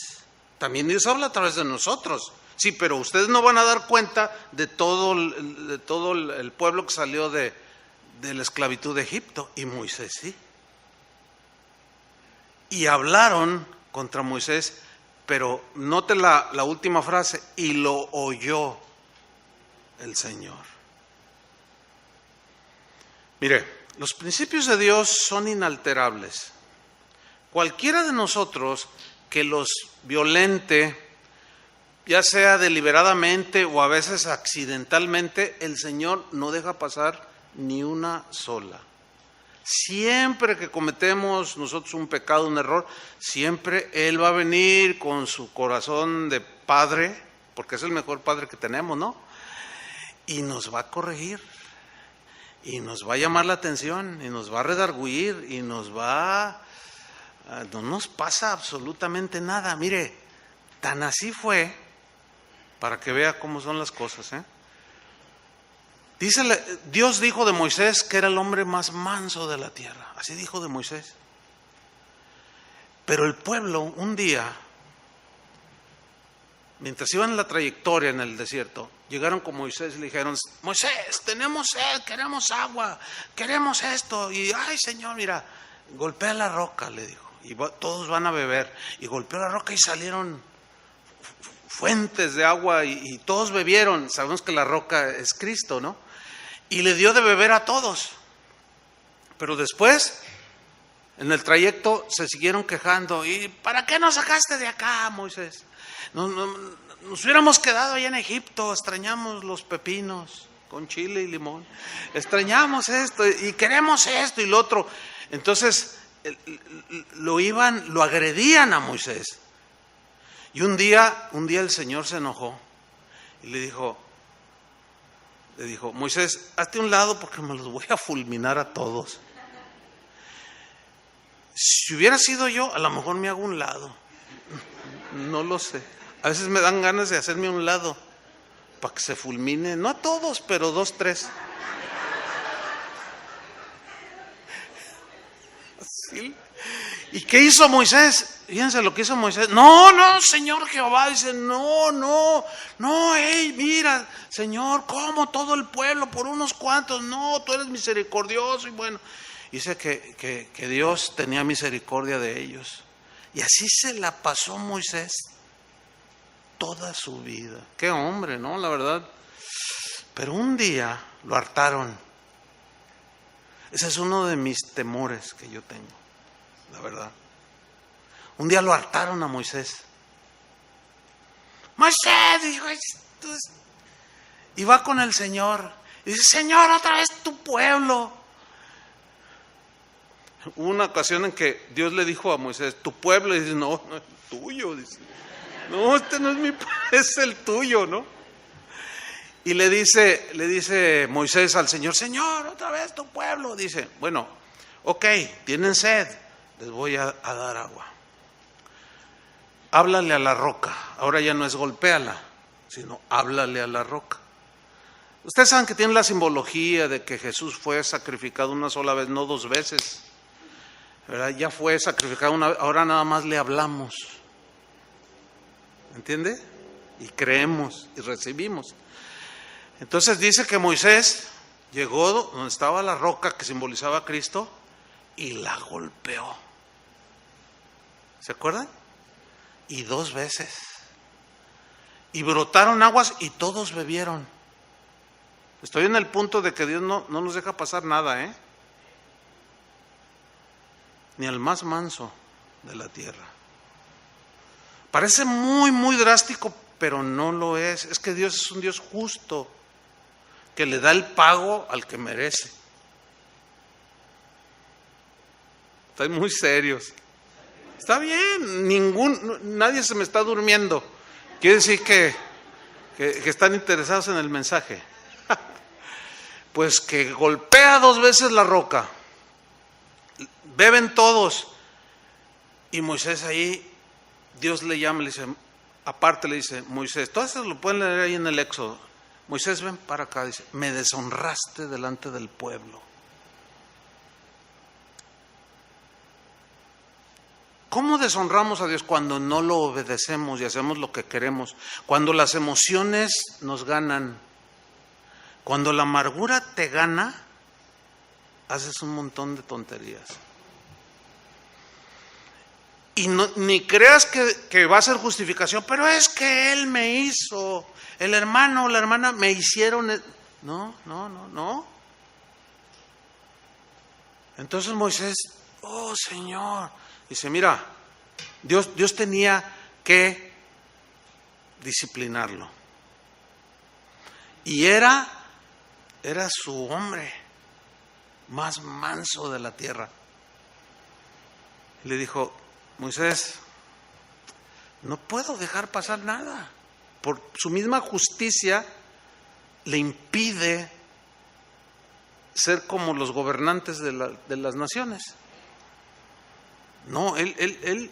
También Dios habla a través de nosotros. Sí, pero ustedes no van a dar cuenta de todo el pueblo que salió de la esclavitud de Egipto. Y Moisés sí. Y hablaron contra Moisés, pero note la última frase, y lo oyó el Señor. Mire, los principios de Dios son inalterables. Cualquiera de nosotros que los violente, ya sea deliberadamente o a veces accidentalmente, el Señor no deja pasar ni una sola. Siempre que cometemos nosotros un pecado, un error, siempre Él va a venir con su corazón de padre, porque es el mejor padre que tenemos, ¿no? Y nos va a corregir, y nos va a llamar la atención, y nos va a redarguir, y no nos pasa absolutamente nada. Mire, tan así fue, para que vea cómo son las cosas, Dios dijo de Moisés que era el hombre más manso de la tierra. Así dijo de Moisés. Pero el pueblo un día, mientras iban en la trayectoria en el desierto, llegaron con Moisés y le dijeron, Moisés, tenemos sed, queremos agua, queremos esto. Y, ay Señor, mira, golpea la roca, le dijo, y todos van a beber. Y golpeó la roca y salieron fuentes de agua y todos bebieron. Sabemos que la roca es Cristo, ¿no? Y le dio de beber a todos. Pero después, en el trayecto, se siguieron quejando. ¿Y para qué nos sacaste de acá, Moisés? Nos hubiéramos quedado allá en Egipto, extrañamos los pepinos con chile y limón. Extrañamos esto y queremos esto y lo otro. Entonces, lo agredían a Moisés. Y un día el Señor se enojó y le dijo, Moisés, hazte un lado porque me los voy a fulminar a todos. Si hubiera sido yo, a lo mejor me hago un lado. No lo sé. A veces me dan ganas de hacerme a un lado para que se fulmine, no a todos, pero 2, 3. ¿Sí? ¿Y qué hizo Moisés? Fíjense lo que hizo Moisés. No, Señor Jehová, dice, no, hey, mira, Señor, ¿cómo todo el pueblo por unos cuantos? No, tú eres misericordioso. Y bueno, dice que Dios tenía misericordia de ellos. Y así se la pasó Moisés toda su vida. Qué hombre, ¿no? La verdad. Pero un día lo hartaron. Ese es uno de mis temores que yo tengo, la verdad. Un día lo hartaron a Moisés. Moisés, dijo, y va con el Señor. Y dice, Señor, otra vez tu pueblo. Hubo una ocasión en que Dios le dijo a Moisés, tu pueblo, y dice, no, no es tuyo, dice. No, este no es mi pueblo, es el tuyo, ¿no? Y le dice Moisés al Señor, Señor, otra vez tu pueblo. Dice, bueno, ok, tienen sed, les voy a dar agua. Háblale a la roca. Ahora ya no es golpéala, sino háblale a la roca. Ustedes saben que tiene la simbología de que Jesús fue sacrificado una sola vez, no dos veces, ¿verdad? Ya fue sacrificado una vez, ahora nada más le hablamos. ¿Entiende? Y creemos y recibimos. Entonces dice que Moisés llegó donde estaba la roca que simbolizaba a Cristo y la golpeó. ¿Se acuerdan? Y 2 veces. Y brotaron aguas y todos bebieron. Estoy en el punto de que Dios no nos deja pasar nada, ¿eh? Ni al más manso de la tierra. Parece muy, muy drástico, pero no lo es. Es que Dios es un Dios justo, que le da el pago al que merece. Están muy serios. Está bien, nadie se me está durmiendo. Quiere decir que están interesados en el mensaje. Pues que golpea 2 veces la roca. Beben todos. Y Moisés ahí, Dios le llama, le dice, aparte le dice, Moisés, todo eso lo pueden leer ahí en el Éxodo. Moisés, ven para acá, dice, me deshonraste delante del pueblo. ¿Cómo deshonramos a Dios? Cuando no lo obedecemos y hacemos lo que queremos. Cuando las emociones nos ganan. Cuando la amargura te gana, haces un montón de tonterías. Y ni creas que va a ser justificación, pero es que él me hizo, el hermano o la hermana me hicieron. No. Entonces Moisés, oh Señor, dice, mira, Dios tenía que disciplinarlo. Y era su hombre más manso de la tierra. Y le dijo, Moisés, no puedo dejar pasar nada. Por su misma justicia le impide ser como los gobernantes de las naciones. No, él,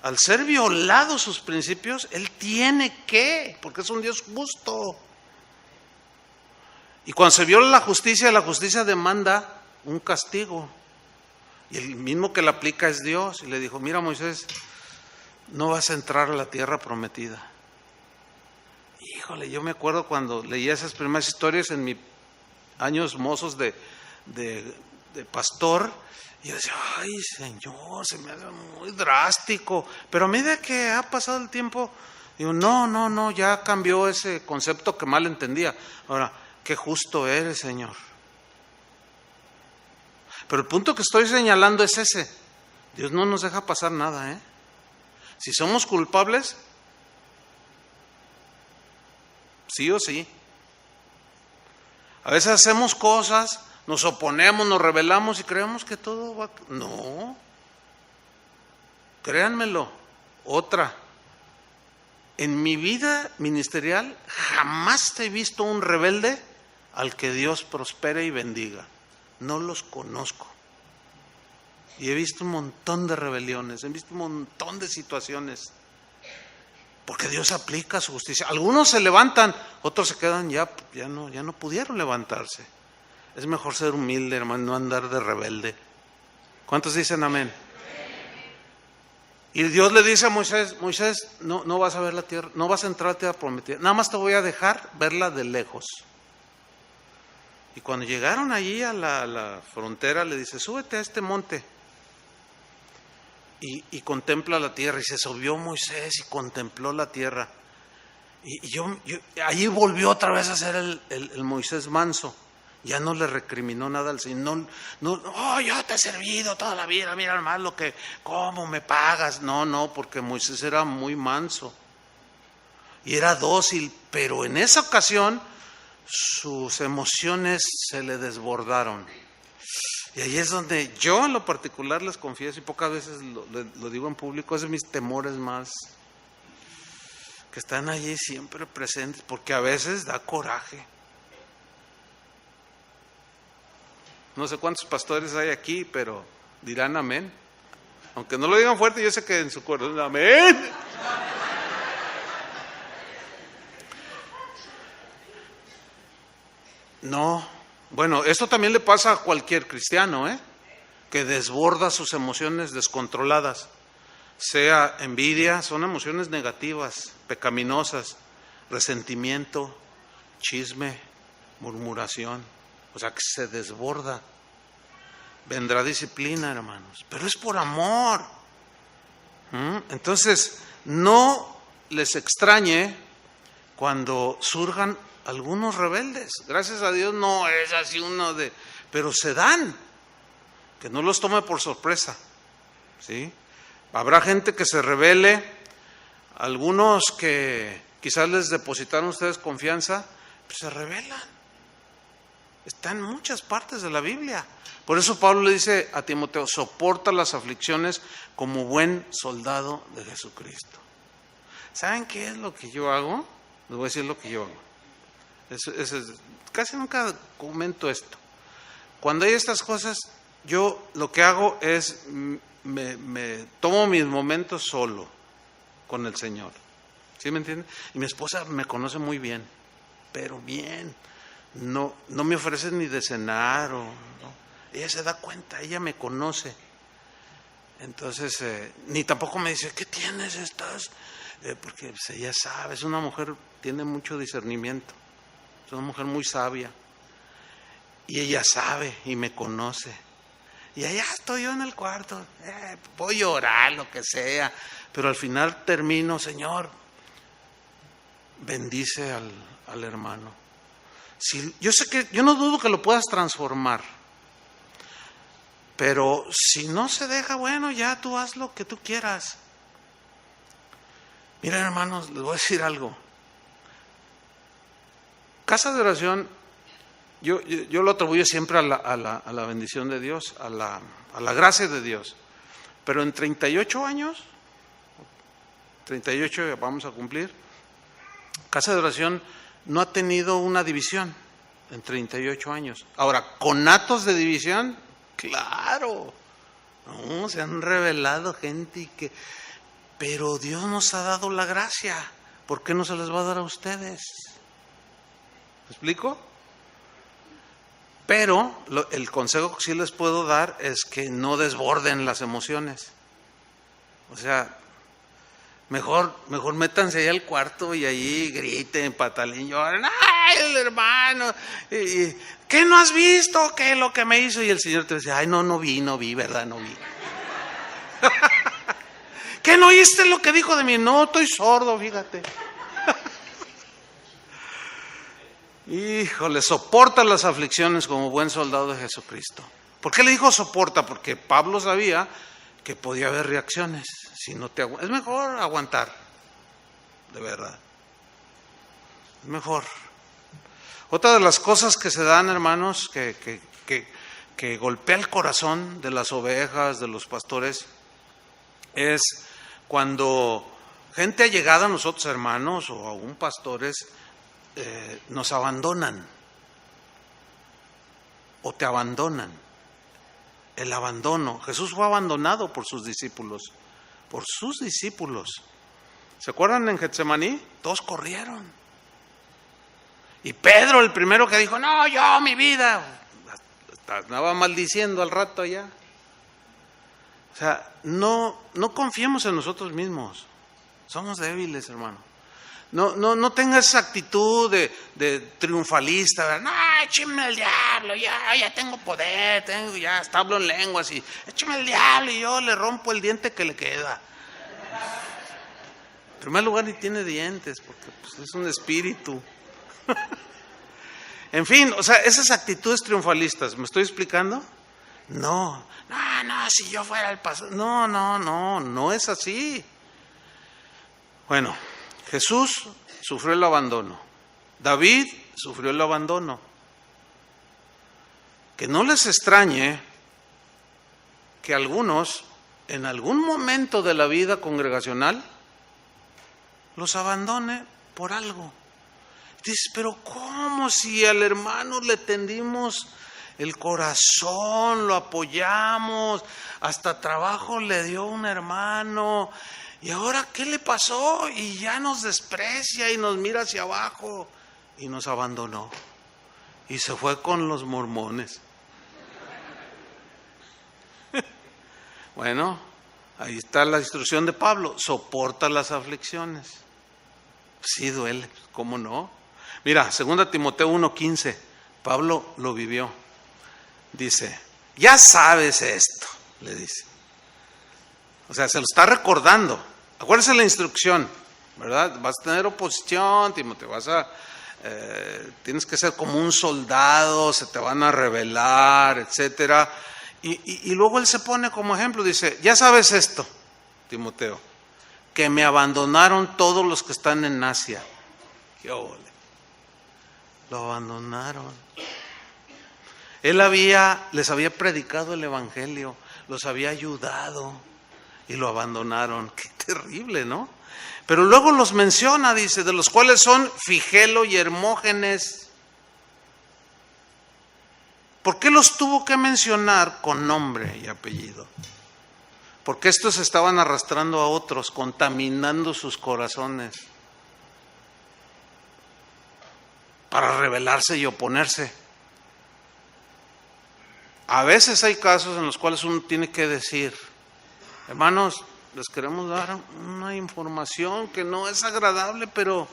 al ser violados sus principios, él tiene que, porque es un Dios justo. Y cuando se viola la justicia demanda un castigo. Y el mismo que la aplica es Dios. Y le dijo, mira Moisés, no vas a entrar a la tierra prometida. Híjole, yo me acuerdo cuando leía esas primeras historias en mis años mozos de pastor. Y yo decía, ay Señor, se me hace muy drástico. Pero a medida que ha pasado el tiempo, digo, no, ya cambió ese concepto que mal entendía. Ahora, qué justo eres, Señor. Pero el punto que estoy señalando es ese. Dios no nos deja pasar nada, ¿eh? Si somos culpables, sí o sí. A veces hacemos cosas, nos oponemos, nos rebelamos y creemos que todo va... No. Créanmelo. Otra. En mi vida ministerial jamás he visto un rebelde al que Dios prospere y bendiga. No los conozco. Y he visto un montón de rebeliones, he visto un montón de situaciones. Porque Dios aplica su justicia. Algunos se levantan, otros se quedan ya no pudieron levantarse. Es mejor ser humilde, hermano, no andar de rebelde. ¿Cuántos dicen amén? Y Dios le dice a Moisés, no vas a ver la tierra, no vas a entrar a la tierra prometida, nada más te voy a dejar verla de lejos. Y cuando llegaron allí a la frontera, le dice, súbete a este monte y contempla la tierra. Y se subió Moisés y contempló la tierra. Y allí volvió otra vez a ser el Moisés manso. Ya no le recriminó nada al Señor. No, yo te he servido toda la vida, mira más cómo me pagas. No, porque Moisés era muy manso y era dócil, pero en esa ocasión sus emociones se le desbordaron. Y ahí es donde yo en lo particular les confieso, y pocas veces lo digo en público, es de mis temores más, que están allí siempre presentes, porque a veces da coraje. No sé cuántos pastores hay aquí, pero dirán amén. Aunque no lo digan fuerte, yo sé que en su corazón, amén. No, bueno, esto también le pasa a cualquier cristiano, que desborda sus emociones descontroladas. Sea envidia, son emociones negativas, pecaminosas, resentimiento, chisme, murmuración, o sea que se desborda. Vendrá disciplina, hermanos, pero es por amor. Entonces, no les extrañe cuando surjan algunos rebeldes. Gracias a Dios no es así uno de, pero se dan, que no los tome por sorpresa, ¿sí? Habrá gente que se rebele, algunos que quizás les depositaron ustedes confianza, pues se rebelan. Está en muchas partes de la Biblia. Por eso Pablo le dice a Timoteo, soporta las aflicciones como buen soldado de Jesucristo. ¿Saben qué es lo que yo hago? Les voy a decir lo que yo hago. Casi nunca comento esto. Cuando hay estas cosas, yo lo que hago es me tomo mis momentos solo con el Señor. ¿Sí me entienden? Y mi esposa me conoce muy bien, pero bien. No me ofrece ni de cenar no. Ella se da cuenta, ella me conoce. Entonces, ni tampoco me dice, ¿qué tienes? ¿Estás? Porque pues, ella sabe, es una mujer, tiene mucho discernimiento. Es una mujer muy sabia. Y ella sabe y me conoce. Y allá estoy yo en el cuarto. Voy a llorar, lo que sea. Pero al final termino, Señor, bendice al hermano. Yo sé que, yo no dudo que lo puedas transformar. Pero si no se deja, bueno, ya tú haz lo que tú quieras. Miren, hermanos, les voy a decir algo. Casa de oración, yo lo atribuyo siempre a la bendición de Dios, a la gracia de Dios. Pero en 38 años, 38 vamos a cumplir, Casa de Oración no ha tenido una división en 38 años. Ahora, ¿conatos de división? Claro. No, se han revelado gente pero Dios nos ha dado la gracia. ¿Por qué no se les va a dar a ustedes? ¿Me explico? Pero el consejo que sí les puedo dar es que no desborden las emociones. O sea, mejor métanse ahí al cuarto y ahí griten, patalen, lloren. ¡Ay, el hermano! ¿Qué no has visto? ¿Qué es lo que me hizo? Y el Señor te dice, ay, no vi, ¿verdad? No vi. ¿Qué no oíste lo que dijo de mí? No, estoy sordo, fíjate. Híjole, soporta las aflicciones como buen soldado de Jesucristo. ¿Por qué le dijo soporta? Porque Pablo sabía que podía haber reacciones. Si no es mejor aguantar, de verdad. Es mejor. Otra de las cosas que se dan, hermanos, que golpea el corazón de las ovejas, de los pastores, es cuando gente allegada a nosotros, hermanos, o aún pastores, nos abandonan o te abandonan. El abandono. Jesús fue abandonado por sus discípulos. Por sus discípulos. ¿Se acuerdan en Getsemaní? Todos corrieron. Y Pedro, el primero que dijo, no, yo, mi vida. Estaba maldiciendo al rato ya. O sea, no confiemos en nosotros mismos. Somos débiles, hermano. No tengas esa actitud de triunfalista, ¿verdad? No, écheme el diablo, ya tengo poder, ya hasta hablo en lenguas y écheme el diablo y yo le rompo el diente que le queda. En primer lugar, ni tiene dientes, porque pues, es un espíritu. En fin, o sea, esas actitudes triunfalistas, ¿me estoy explicando? No, si yo fuera el pastor. No es así. Bueno, Jesús sufrió el abandono. David sufrió el abandono. Que no les extrañe que algunos, en algún momento de la vida congregacional, los abandone por algo. Dices, pero ¿cómo si al hermano le tendimos el corazón, lo apoyamos, hasta trabajo le dio un hermano, y ahora qué le pasó? Y ya nos desprecia y nos mira hacia abajo y nos abandonó y se fue con los mormones. Bueno, ahí está la instrucción de Pablo: soporta las aflicciones. Sí duele, ¿cómo no? Mira, 2 Timoteo 1:15, Pablo lo vivió. Dice, ya sabes esto, le dice. O sea, se lo está recordando. Acuérdese la instrucción, ¿verdad? Vas a tener oposición, Timoteo, tienes que ser como un soldado, se te van a rebelar, etcétera. Y luego él se pone como ejemplo, dice, ya sabes esto, Timoteo, que me abandonaron todos los que están en Asia. ¡Qué ole! Lo abandonaron. Él les había predicado el evangelio, los había ayudado y lo abandonaron. ¡Qué terrible!, ¿no? Pero luego los menciona, dice, de los cuales son Figelo y Hermógenes. ¿Por qué los tuvo que mencionar con nombre y apellido? Porque estos estaban arrastrando a otros, contaminando sus corazones para rebelarse y oponerse. A veces hay casos en los cuales uno tiene que decir, hermanos, les queremos dar una información que no es agradable, pero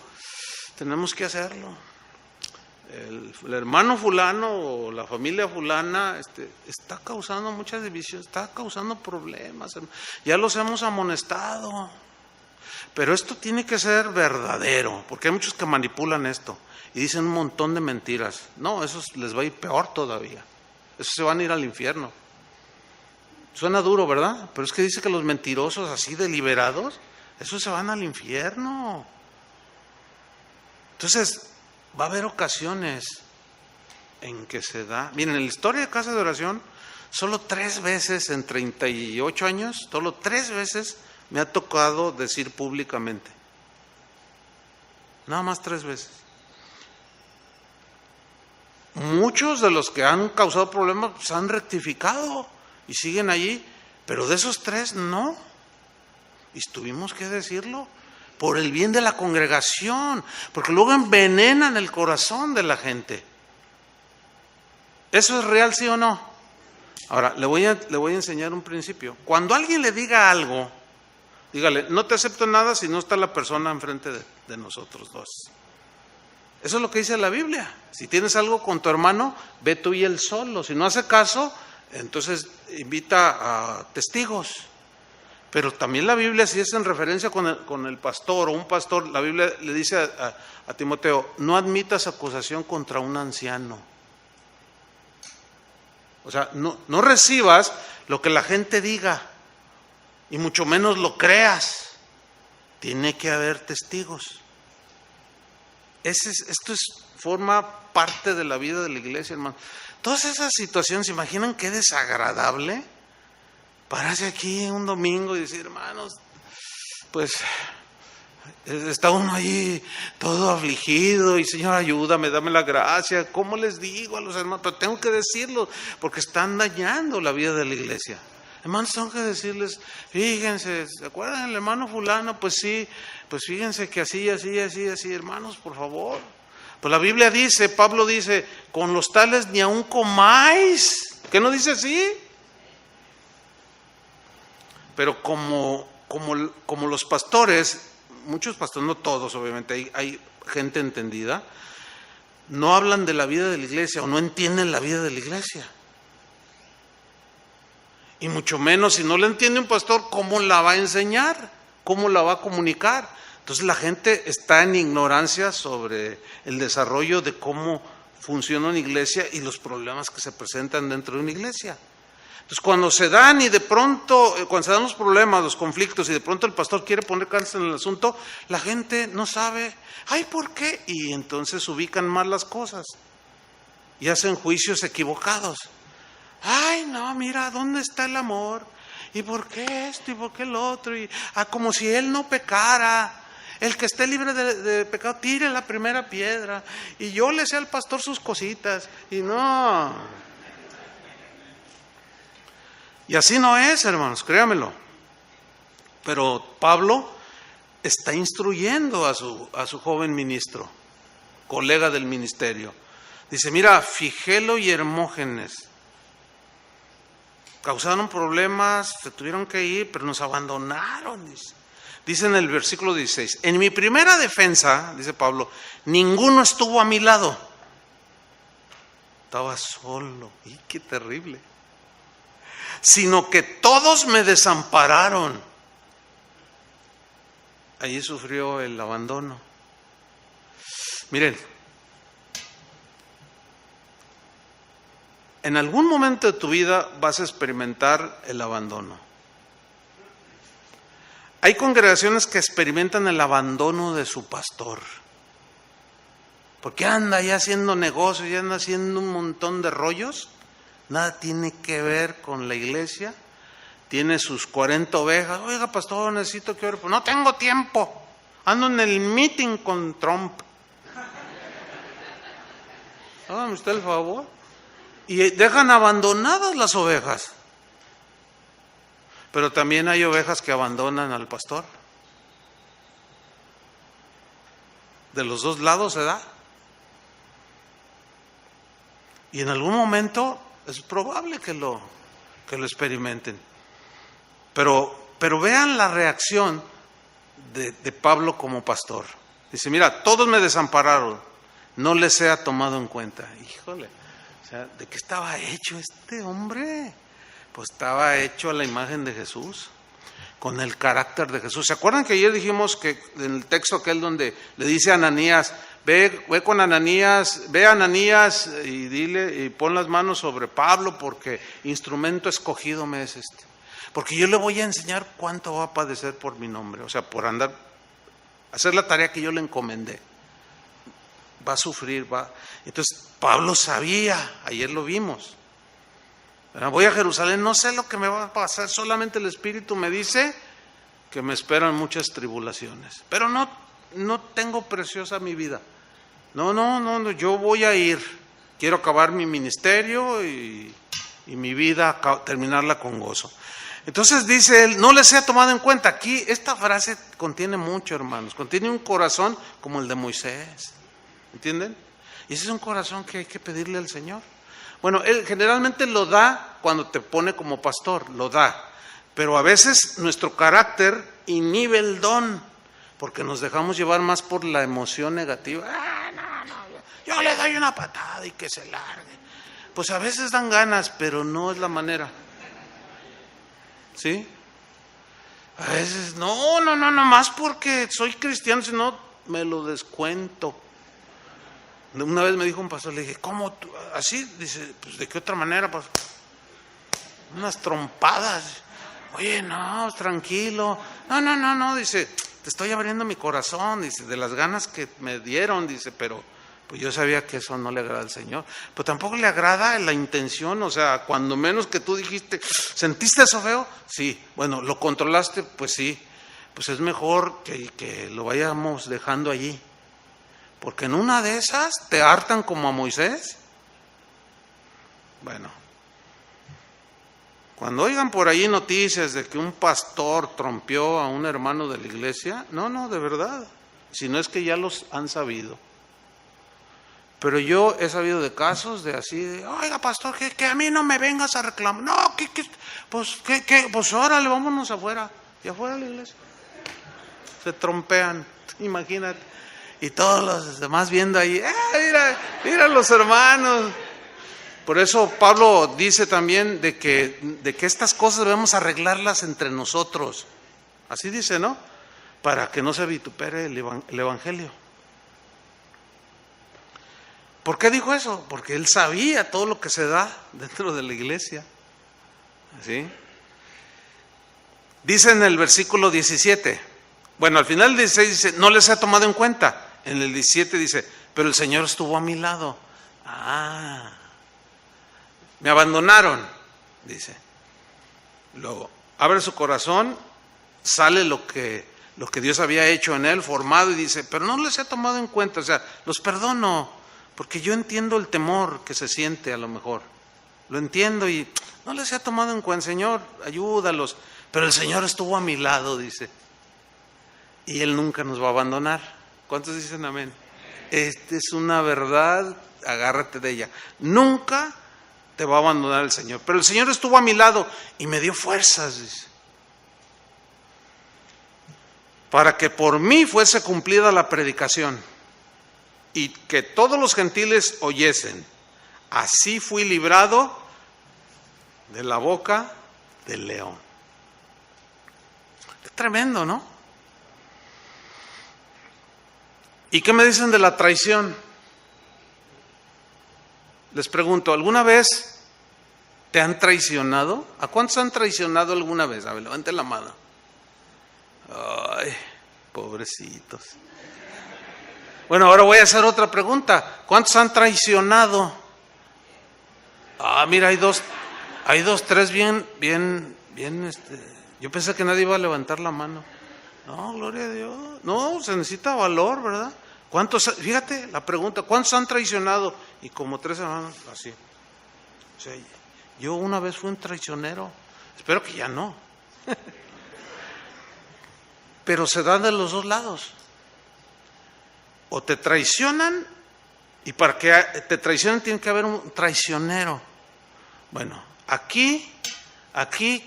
tenemos que hacerlo. El hermano fulano o la familia fulana está causando muchas divisiones, está causando problemas. Ya los hemos amonestado. Pero esto tiene que ser verdadero, porque hay muchos que manipulan esto y dicen un montón de mentiras. No, eso les va a ir peor todavía. Esos se van a ir al infierno. Suena duro, ¿verdad? Pero es que dice que los mentirosos así deliberados, esos se van al infierno. Entonces, va a haber ocasiones en que se da. Miren, en la historia de Casa de Oración, solo 3 veces en 38 años, solo 3 veces me ha tocado decir públicamente. Nada más 3 veces. Muchos de los que han causado problemas se han rectificado y siguen allí, pero de esos 3 no. Y tuvimos que decirlo por el bien de la congregación, porque luego envenenan el corazón de la gente. ¿Eso es real, sí o no? Ahora, le voy a enseñar un principio. Cuando alguien le diga algo, dígale, no te acepto nada si no está la persona enfrente de nosotros dos. Eso es lo que dice la Biblia. Si tienes algo con tu hermano, ve tú y él solo. Si no hace caso, entonces invita a testigos. Pero también la Biblia, si es en referencia con el pastor o un pastor, la Biblia le dice a Timoteo, no admitas acusación contra un anciano. O sea, no recibas lo que la gente diga y mucho menos lo creas. Tiene que haber testigos. Esto forma parte de la vida de la iglesia, hermano. Todas esas situaciones, ¿se imaginan qué desagradable? Pararse aquí un domingo y decir, hermanos, pues está uno ahí todo afligido y Señor, ayúdame, dame la gracia. ¿Cómo les digo a los hermanos? Pero tengo que decirlo porque están dañando la vida de la iglesia. Hermanos, tengo que decirles, fíjense, ¿se acuerdan del hermano fulano? Pues sí, pues fíjense que así, hermanos, por favor. Pues la Biblia dice, Pablo dice, con los tales ni aun comáis. ¿Qué no dice así? Pero como los pastores, muchos pastores, no todos obviamente, hay gente entendida, no hablan de la vida de la iglesia o no entienden la vida de la iglesia. Y mucho menos, si no la entiende un pastor, ¿cómo la va a enseñar? ¿Cómo la va a comunicar? Entonces la gente está en ignorancia sobre el desarrollo de cómo funciona una iglesia y los problemas que se presentan dentro de una iglesia. Entonces cuando se dan los problemas, los conflictos y de pronto el pastor quiere poner cabeza en el asunto, la gente no sabe, ay, ¿por qué? Y entonces ubican mal las cosas y hacen juicios equivocados. Ay, no, mira, ¿dónde está el amor? ¿Y por qué esto? ¿Y por qué el otro? Y como si él no pecara. El que esté libre de pecado, tire la primera piedra. Y yo le sé al pastor sus cositas. Y no. Y así no es, hermanos, créamelo. Pero Pablo está instruyendo a su joven ministro, colega del ministerio. Dice, mira, Figelo y Hermógenes causaron problemas, se tuvieron que ir, pero nos abandonaron. Dice en el versículo 16, en mi primera defensa, dice Pablo, ninguno estuvo a mi lado. Estaba solo. ¡Y qué terrible! Sino que todos me desampararon. Allí sufrió el abandono. Miren, en algún momento de tu vida vas a experimentar el abandono. Hay congregaciones que experimentan el abandono de su pastor. Porque anda ya haciendo negocios, ya anda haciendo un montón de rollos. Nada tiene que ver con la iglesia. Tiene sus 40 ovejas. Oiga, pastor, necesito que ore. Pues no tengo tiempo. Ando en el meeting con Trump. Hágame usted el favor. Y dejan abandonadas las ovejas. Pero también hay ovejas que abandonan al pastor. De los dos lados se da. Y en algún momento es probable que lo experimenten. Pero vean la reacción de Pablo como pastor. Dice, mira, todos me desampararon, no les he tomado en cuenta. Híjole, o sea, ¿de qué estaba hecho este hombre? Pues estaba hecho a la imagen de Jesús, con el carácter de Jesús. ¿Se acuerdan que ayer dijimos que en el texto aquel donde le dice a Ananías, ve con Ananías, ve a Ananías y dile, y pon las manos sobre Pablo porque instrumento escogido me es este? Porque yo le voy a enseñar cuánto va a padecer por mi nombre, o sea, por hacer la tarea que yo le encomendé. Va a sufrir, va. Entonces, Pablo sabía, ayer lo vimos. Voy a Jerusalén, no sé lo que me va a pasar, solamente el Espíritu me dice que me esperan muchas tribulaciones. Pero no tengo preciosa mi vida. No, yo voy a ir. Quiero acabar mi ministerio y mi vida, terminarla con gozo. Entonces dice él, no les he tomado en cuenta. Aquí esta frase contiene mucho, hermanos. Contiene un corazón como el de Moisés. ¿Entienden? Y ese es un corazón que hay que pedirle al Señor. Bueno, Él generalmente lo da cuando te pone como pastor, lo da. Pero a veces nuestro carácter inhibe el don, porque nos dejamos llevar más por la emoción negativa. Yo le doy una patada y que se largue. Pues a veces dan ganas, pero no es la manera. ¿Sí? A veces, no, más porque soy cristiano, si no me lo descuento. Una vez me dijo un pastor, le dije, ¿cómo tú? ¿Así? Dice, pues ¿de qué otra manera? Pues, unas trompadas. Oye, no, tranquilo. No, dice, te estoy abriendo mi corazón, dice, de las ganas que me dieron, dice, pero pues yo sabía que eso no le agrada al Señor. Pero tampoco le agrada la intención, o sea, cuando menos que tú dijiste, ¿sentiste eso feo? Sí. Bueno, ¿lo controlaste? Pues sí. Pues es mejor que lo vayamos dejando allí. Porque en una de esas te hartan como a Moisés. Bueno, cuando oigan por ahí noticias de que un pastor trompeó a un hermano de la iglesia, no, de verdad, si no es que ya los han sabido. Pero yo he sabido de casos de así, oiga pastor, que a mí no me vengas a reclamar. No, pues órale, vámonos afuera. Y afuera de la iglesia se trompean, imagínate. Y todos los demás viendo ahí, mira los hermanos. Por eso Pablo dice también de que estas cosas debemos arreglarlas entre nosotros. Así dice, ¿no? Para que no se vitupere el evangelio. ¿Por qué dijo eso? Porque él sabía todo lo que se da dentro de la iglesia. ¿Sí? Dice en el versículo 17. Bueno, al final del 16 dice, no les he tomado en cuenta. En el 17 dice, pero el Señor estuvo a mi lado. Me abandonaron, dice. Luego, abre su corazón, sale lo que Dios había hecho en él, formado, y dice, pero no les he tomado en cuenta, o sea, los perdono, porque yo entiendo el temor que se siente a lo mejor. Lo entiendo y no les he tomado en cuenta, Señor, ayúdalos. Pero el Señor estuvo a mi lado, dice. Y Él nunca nos va a abandonar. ¿Cuántos dicen amén? Esta es una verdad, agárrate de ella. Nunca te va a abandonar el Señor. Pero el Señor estuvo a mi lado y me dio fuerzas, dice, para que por mí fuese cumplida la predicación y que todos los gentiles oyesen. Así fui librado de la boca del león. Qué tremendo, ¿no? ¿Y qué me dicen de la traición? Les pregunto, ¿alguna vez te han traicionado? ¿A cuántos han traicionado alguna vez? A ver, levanten la mano. Ay, pobrecitos. Bueno, ahora voy a hacer otra pregunta. ¿Cuántos han traicionado? Mira, hay dos, tres bien. Yo pensé que nadie iba a levantar la mano. No, gloria a Dios. No, se necesita valor, ¿verdad? Fíjate la pregunta, ¿cuántos han traicionado? Y como 3 hermanos, así. O sea, yo una vez fui un traicionero. Espero que ya no. Pero se dan de los dos lados. O te traicionan, y para que te traicionen tiene que haber un traicionero. Bueno, aquí,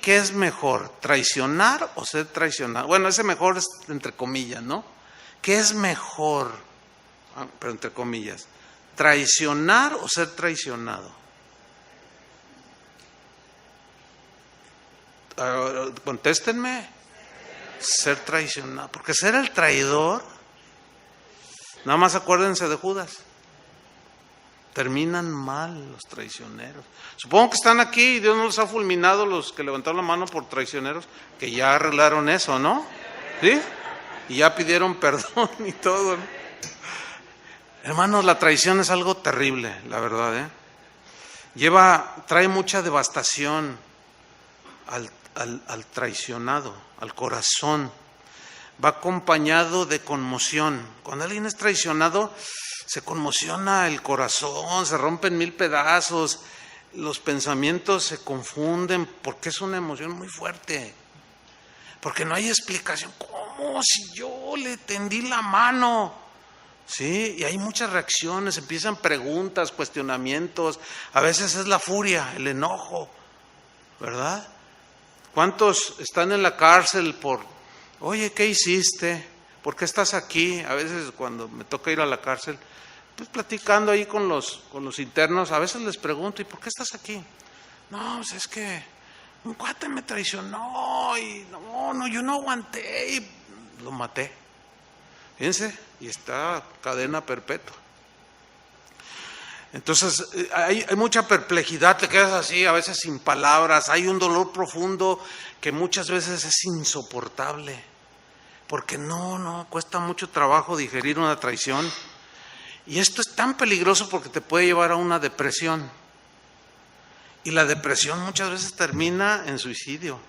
¿qué es mejor? ¿Traicionar o ser traicionado? Bueno, ese mejor es entre comillas, ¿no? ¿Qué es mejor? Pero entre comillas. ¿Traicionar o ser traicionado? Contéstenme. Ser traicionado. Porque ser el traidor, nada más acuérdense de Judas. Terminan mal los traicioneros. Supongo que están aquí y Dios no los ha fulminado, los que levantaron la mano por traicioneros, que ya arreglaron eso, ¿no? ¿Sí? Y ya pidieron perdón y todo, ¿no? Hermanos, la traición es algo terrible, la verdad, ¿eh? Trae mucha devastación al traicionado, al corazón. Va acompañado de conmoción. Cuando alguien es traicionado, se conmociona el corazón, se rompen 1000 pedazos, los pensamientos se confunden, porque es una emoción muy fuerte. Porque no hay explicación. ¿Cómo? Si yo le tendí la mano. Sí, y hay muchas reacciones, empiezan preguntas, cuestionamientos. A veces es la furia, el enojo, ¿verdad? ¿Cuántos están en la cárcel oye, ¿qué hiciste? ¿Por qué estás aquí? A veces cuando me toca ir a la cárcel, pues platicando ahí con los internos, a veces les pregunto, ¿y por qué estás aquí? No, pues es que un cuate me traicionó y no, yo no aguanté y lo maté. Fíjense, y está cadena perpetua. Entonces hay mucha perplejidad, te quedas así, a veces sin palabras, hay un dolor profundo que muchas veces es insoportable, porque no, cuesta mucho trabajo digerir una traición. Y esto es tan peligroso porque te puede llevar a una depresión. Y la depresión muchas veces termina en suicidio,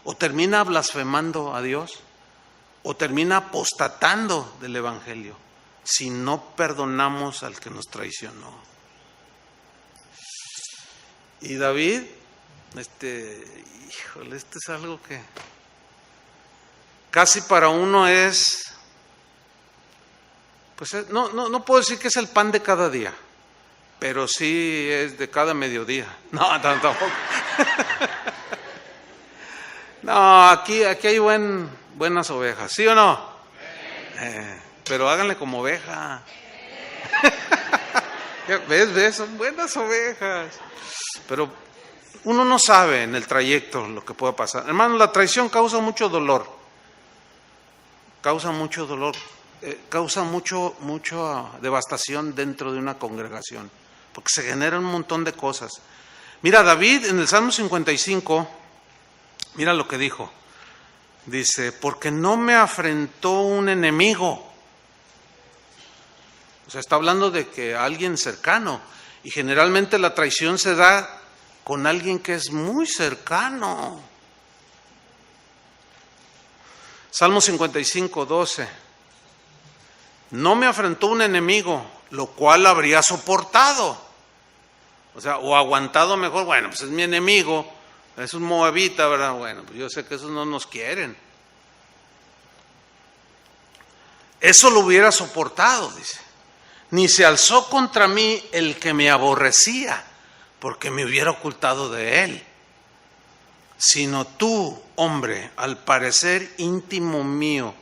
o termina blasfemando a Dios, o termina apostatando del Evangelio, si no perdonamos al que nos traicionó. Y David, híjole, es algo que casi para uno es, pues no puedo decir que es el pan de cada día, pero sí es de cada mediodía. No, tampoco. No, aquí hay buenas ovejas, ¿sí o no? Pero háganle como oveja. ¿Ves? Son buenas ovejas. Pero uno no sabe en el trayecto lo que pueda pasar. Hermano, la traición causa mucho dolor. Causa mucha devastación dentro de una congregación, porque se genera un montón de cosas. Mira, David en el Salmo 55, mira lo que dijo. Dice, porque no me afrentó un enemigo. O sea, está hablando de que alguien cercano. Y generalmente la traición se da con alguien que es muy cercano. Salmo 55, 12. No me afrentó un enemigo, lo cual habría soportado. O sea, o aguantado mejor. Bueno, pues es mi enemigo, es un moabita, ¿verdad? Bueno, pues yo sé que esos no nos quieren. Eso lo hubiera soportado, dice. Ni se alzó contra mí el que me aborrecía, porque me hubiera ocultado de él. Sino tú, hombre, al parecer íntimo mío,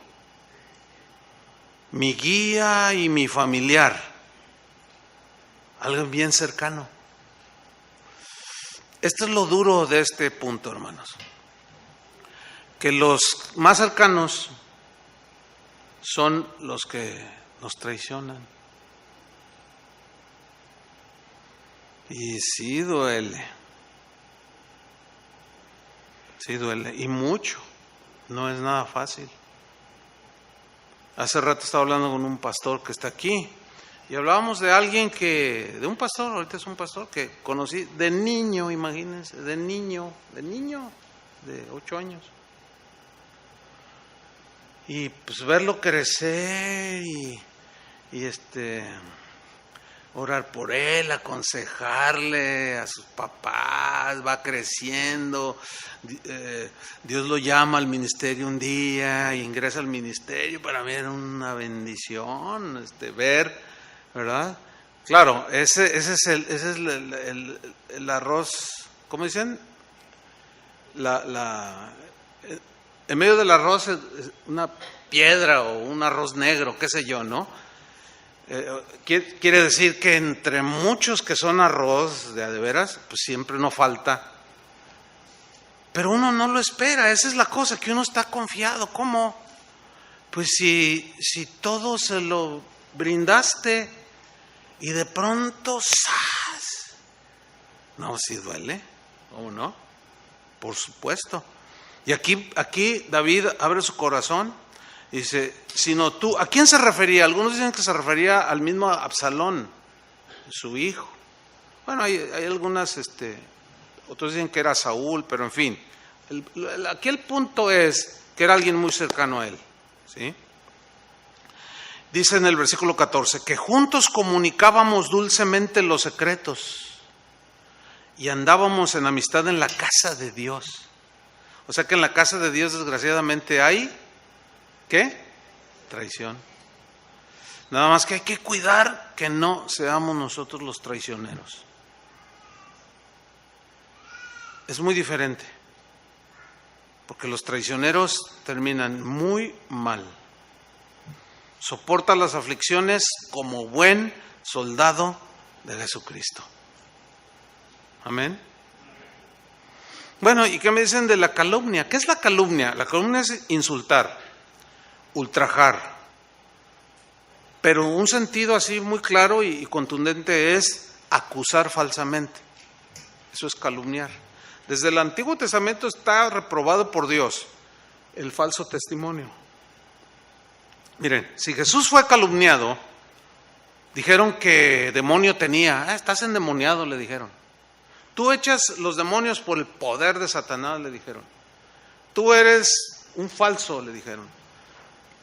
mi guía y mi familiar, alguien bien cercano. Esto es lo duro de este punto, hermanos. Que los más cercanos son los que nos traicionan. Y sí duele. Sí duele. Y mucho. No es nada fácil. Hace rato estaba hablando con un pastor que está aquí. Y hablábamos de alguien de un pastor, ahorita es un pastor que conocí de niño, imagínense, de niño, de 8 años. Y pues verlo crecer y orar por él, aconsejarle a sus papás, va creciendo, Dios lo llama al ministerio un día, y ingresa al ministerio. Para mí era una bendición ver, ¿verdad? Claro, ese es el arroz, ¿cómo dicen? En medio del arroz es una piedra o un arroz negro, qué sé yo, ¿no? Quiere decir que entre muchos que son arroz de veras, pues siempre no falta. Pero uno no lo espera, esa es la cosa, que uno está confiado. ¿Cómo? Pues si todo se lo brindaste y de pronto ¡zas! No, si duele, ¿cómo no? Por supuesto. Y aquí David abre su corazón. Dice, sino tú, ¿a quién se refería? Algunos dicen que se refería al mismo Absalón, su hijo. Bueno, hay algunas, otros dicen que era Saúl, pero en fin. Aquí el punto es que era alguien muy cercano a él, ¿sí? Dice en el versículo 14, que juntos comunicábamos dulcemente los secretos y andábamos en amistad en la casa de Dios. O sea que en la casa de Dios desgraciadamente hay... ¿qué? Traición. Nada más que hay que cuidar que no seamos nosotros los traicioneros. Es muy diferente, porque los traicioneros terminan muy mal. Soporta las aflicciones como buen soldado de Jesucristo. Amén. Bueno, ¿y qué me dicen de la calumnia? ¿Qué es la calumnia? La calumnia es insultar, ultrajar, pero un sentido así muy claro y contundente es acusar falsamente. Eso es calumniar. Desde el Antiguo Testamento está reprobado por Dios el falso testimonio. Miren, si Jesús fue calumniado, dijeron que demonio tenía. Estás endemoniado, le dijeron. Tú echas los demonios por el poder de Satanás, le dijeron. Tú eres un falso, le dijeron.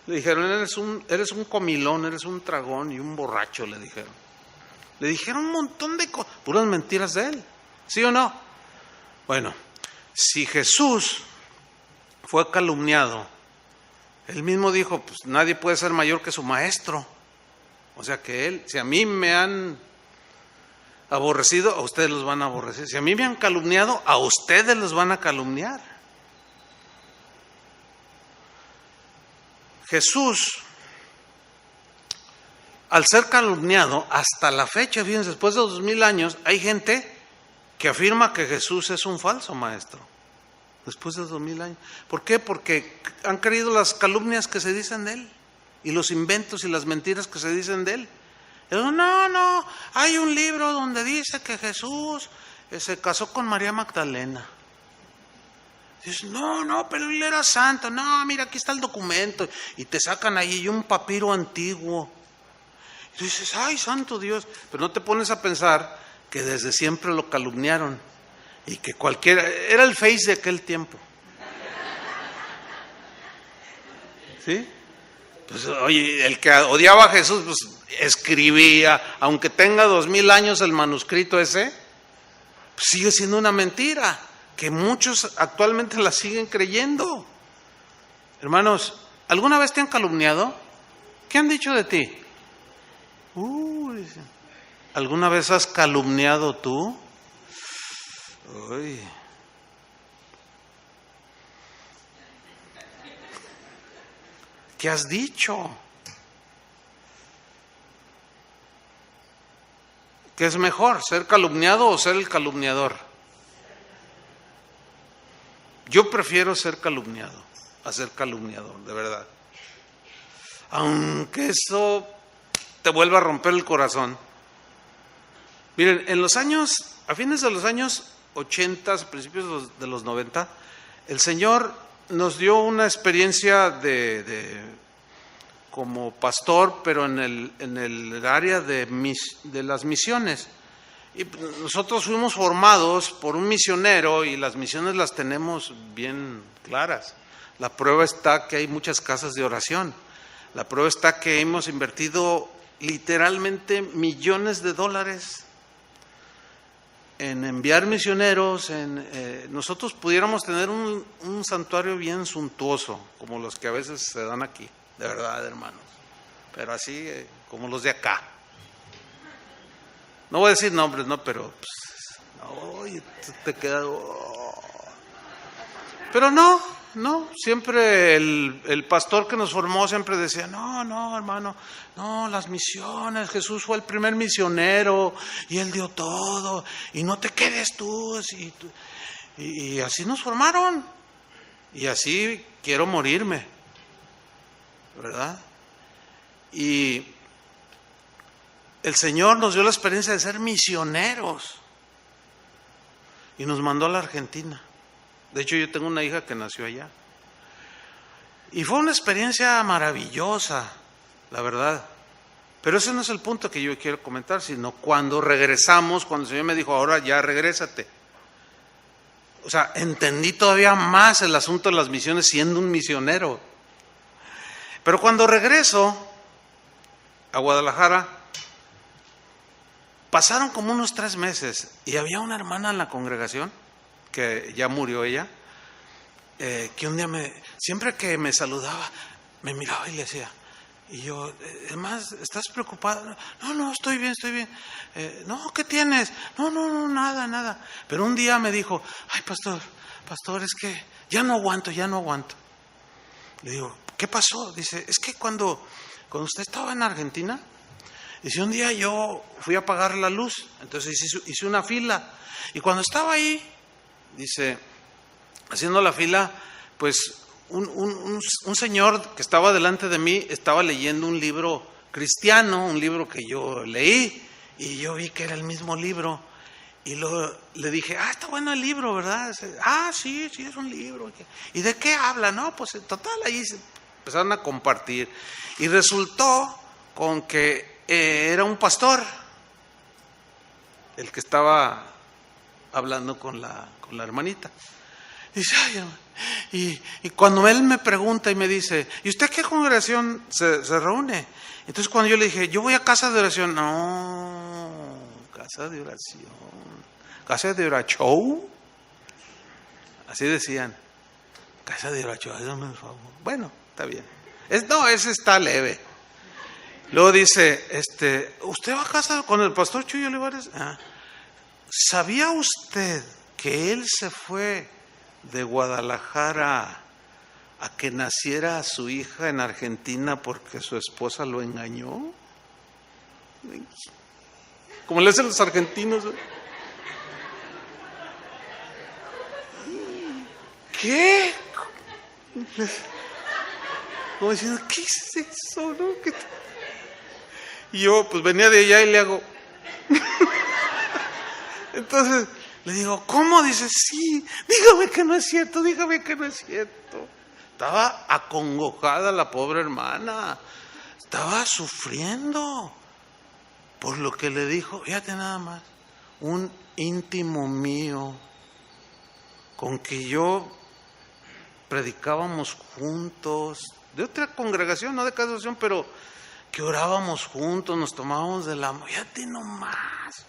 Le dijeron, eres un comilón, eres un tragón y un borracho, le dijeron. Le dijeron un montón de cosas, puras mentiras de él, ¿sí o no? Bueno, si Jesús fue calumniado, él mismo dijo, pues nadie puede ser mayor que su maestro. O sea que él, si a mí me han aborrecido, a ustedes los van a aborrecer. Si a mí me han calumniado, a ustedes los van a calumniar. Jesús, al ser calumniado, hasta la fecha, fíjense, después de 2000 años, hay gente que afirma que Jesús es un falso maestro. Después de 2000 años. ¿Por qué? Porque han creído las calumnias que se dicen de él, y los inventos y las mentiras que se dicen de él. No, hay un libro donde dice que Jesús se casó con María Magdalena. Dices, no, pero él era santo. No, mira, aquí está el documento. Y te sacan ahí un papiro antiguo. Y dices, ay, santo Dios. Pero no te pones a pensar que desde siempre lo calumniaron y que cualquiera, era el Face de aquel tiempo. ¿Sí? Pues oye, el que odiaba a Jesús, pues escribía, aunque tenga 2000 años el manuscrito ese, pues sigue siendo una mentira, que muchos actualmente la siguen creyendo. Hermanos, ¿alguna vez te han calumniado? ¿Qué han dicho de ti? ¿Alguna vez has calumniado tú? Uy. ¿Qué has dicho? ¿Qué es mejor, ser calumniado o ser el calumniador? Yo prefiero ser calumniado a ser calumniador, de verdad. Aunque eso te vuelva a romper el corazón. Miren, a fines de los años 80, principios de los 90, el Señor nos dio una experiencia como pastor, pero en el área de las misiones. Y nosotros fuimos formados por un misionero y las misiones las tenemos bien claras. La prueba está que hay muchas casas de oración. La prueba está que hemos invertido literalmente millones de dólares en enviar misioneros. Nosotros pudiéramos tener un santuario bien suntuoso, como los que a veces se dan aquí, de verdad, hermanos. Pero así, como los de acá. No voy a decir nombres, no, pero te queda. Pero no, siempre el pastor que nos formó siempre decía, no, hermano, no, las misiones, Jesús fue el primer misionero y Él dio todo, y no te quedes tú. Y así nos formaron, y así quiero morirme, ¿verdad? Y el Señor nos dio la experiencia de ser misioneros y nos mandó a la Argentina. De hecho, yo tengo una hija que nació allá. Y fue una experiencia maravillosa, la verdad. Pero ese no es el punto que yo quiero comentar, sino cuando regresamos, cuando el Señor me dijo, ahora ya regrésate. O sea, entendí todavía más el asunto de las misiones siendo un misionero. Pero cuando regreso a Guadalajara, pasaron como unos 3 meses y había una hermana en la congregación, que ya murió ella, que un día siempre que me saludaba, me miraba y le decía, y yo, además, ¿estás preocupada? No, estoy bien. No, ¿qué tienes? No, nada. Pero un día me dijo, ay, pastor, es que ya no aguanto. Le digo, ¿qué pasó? Dice, es que cuando usted estaba en Argentina, dice, un día yo fui a apagar la luz, entonces hice una fila, y cuando estaba ahí, dice, haciendo la fila, pues un señor que estaba delante de mí estaba leyendo un libro cristiano, un libro que yo leí, y yo vi que era el mismo libro, y le dije, está bueno el libro, ¿verdad? Sí, es un libro. ¿Y de qué habla? No, pues en total, ahí se empezaron a compartir, y resultó con que era un pastor el que estaba hablando con la hermanita. Dice, y cuando él me pregunta y me dice, ¿y usted qué congregación se reúne? Entonces cuando yo le dije, yo voy a casa de oración. No, casa de oración. Así decían, casa de oración, hazme un favor. Bueno, está bien. Ese está leve. Luego dice, ¿usted va a casa con el pastor Chuy Olivares? ¿Sabía usted que él se fue de Guadalajara a que naciera su hija en Argentina porque su esposa lo engañó? Como le hacen los argentinos. ¿Qué? Como diciendo, ¿qué es eso? ¿No? Y yo pues venía de allá y le hago. Entonces le digo, ¿cómo? Dice, sí, dígame que no es cierto. Estaba acongojada la pobre hermana, estaba sufriendo por lo que le dijo. Fíjate nada más, un íntimo mío con que yo predicábamos juntos, de otra congregación, no de Casa de Oración, pero que orábamos juntos, nos tomábamos de la mano, fíjate nomás.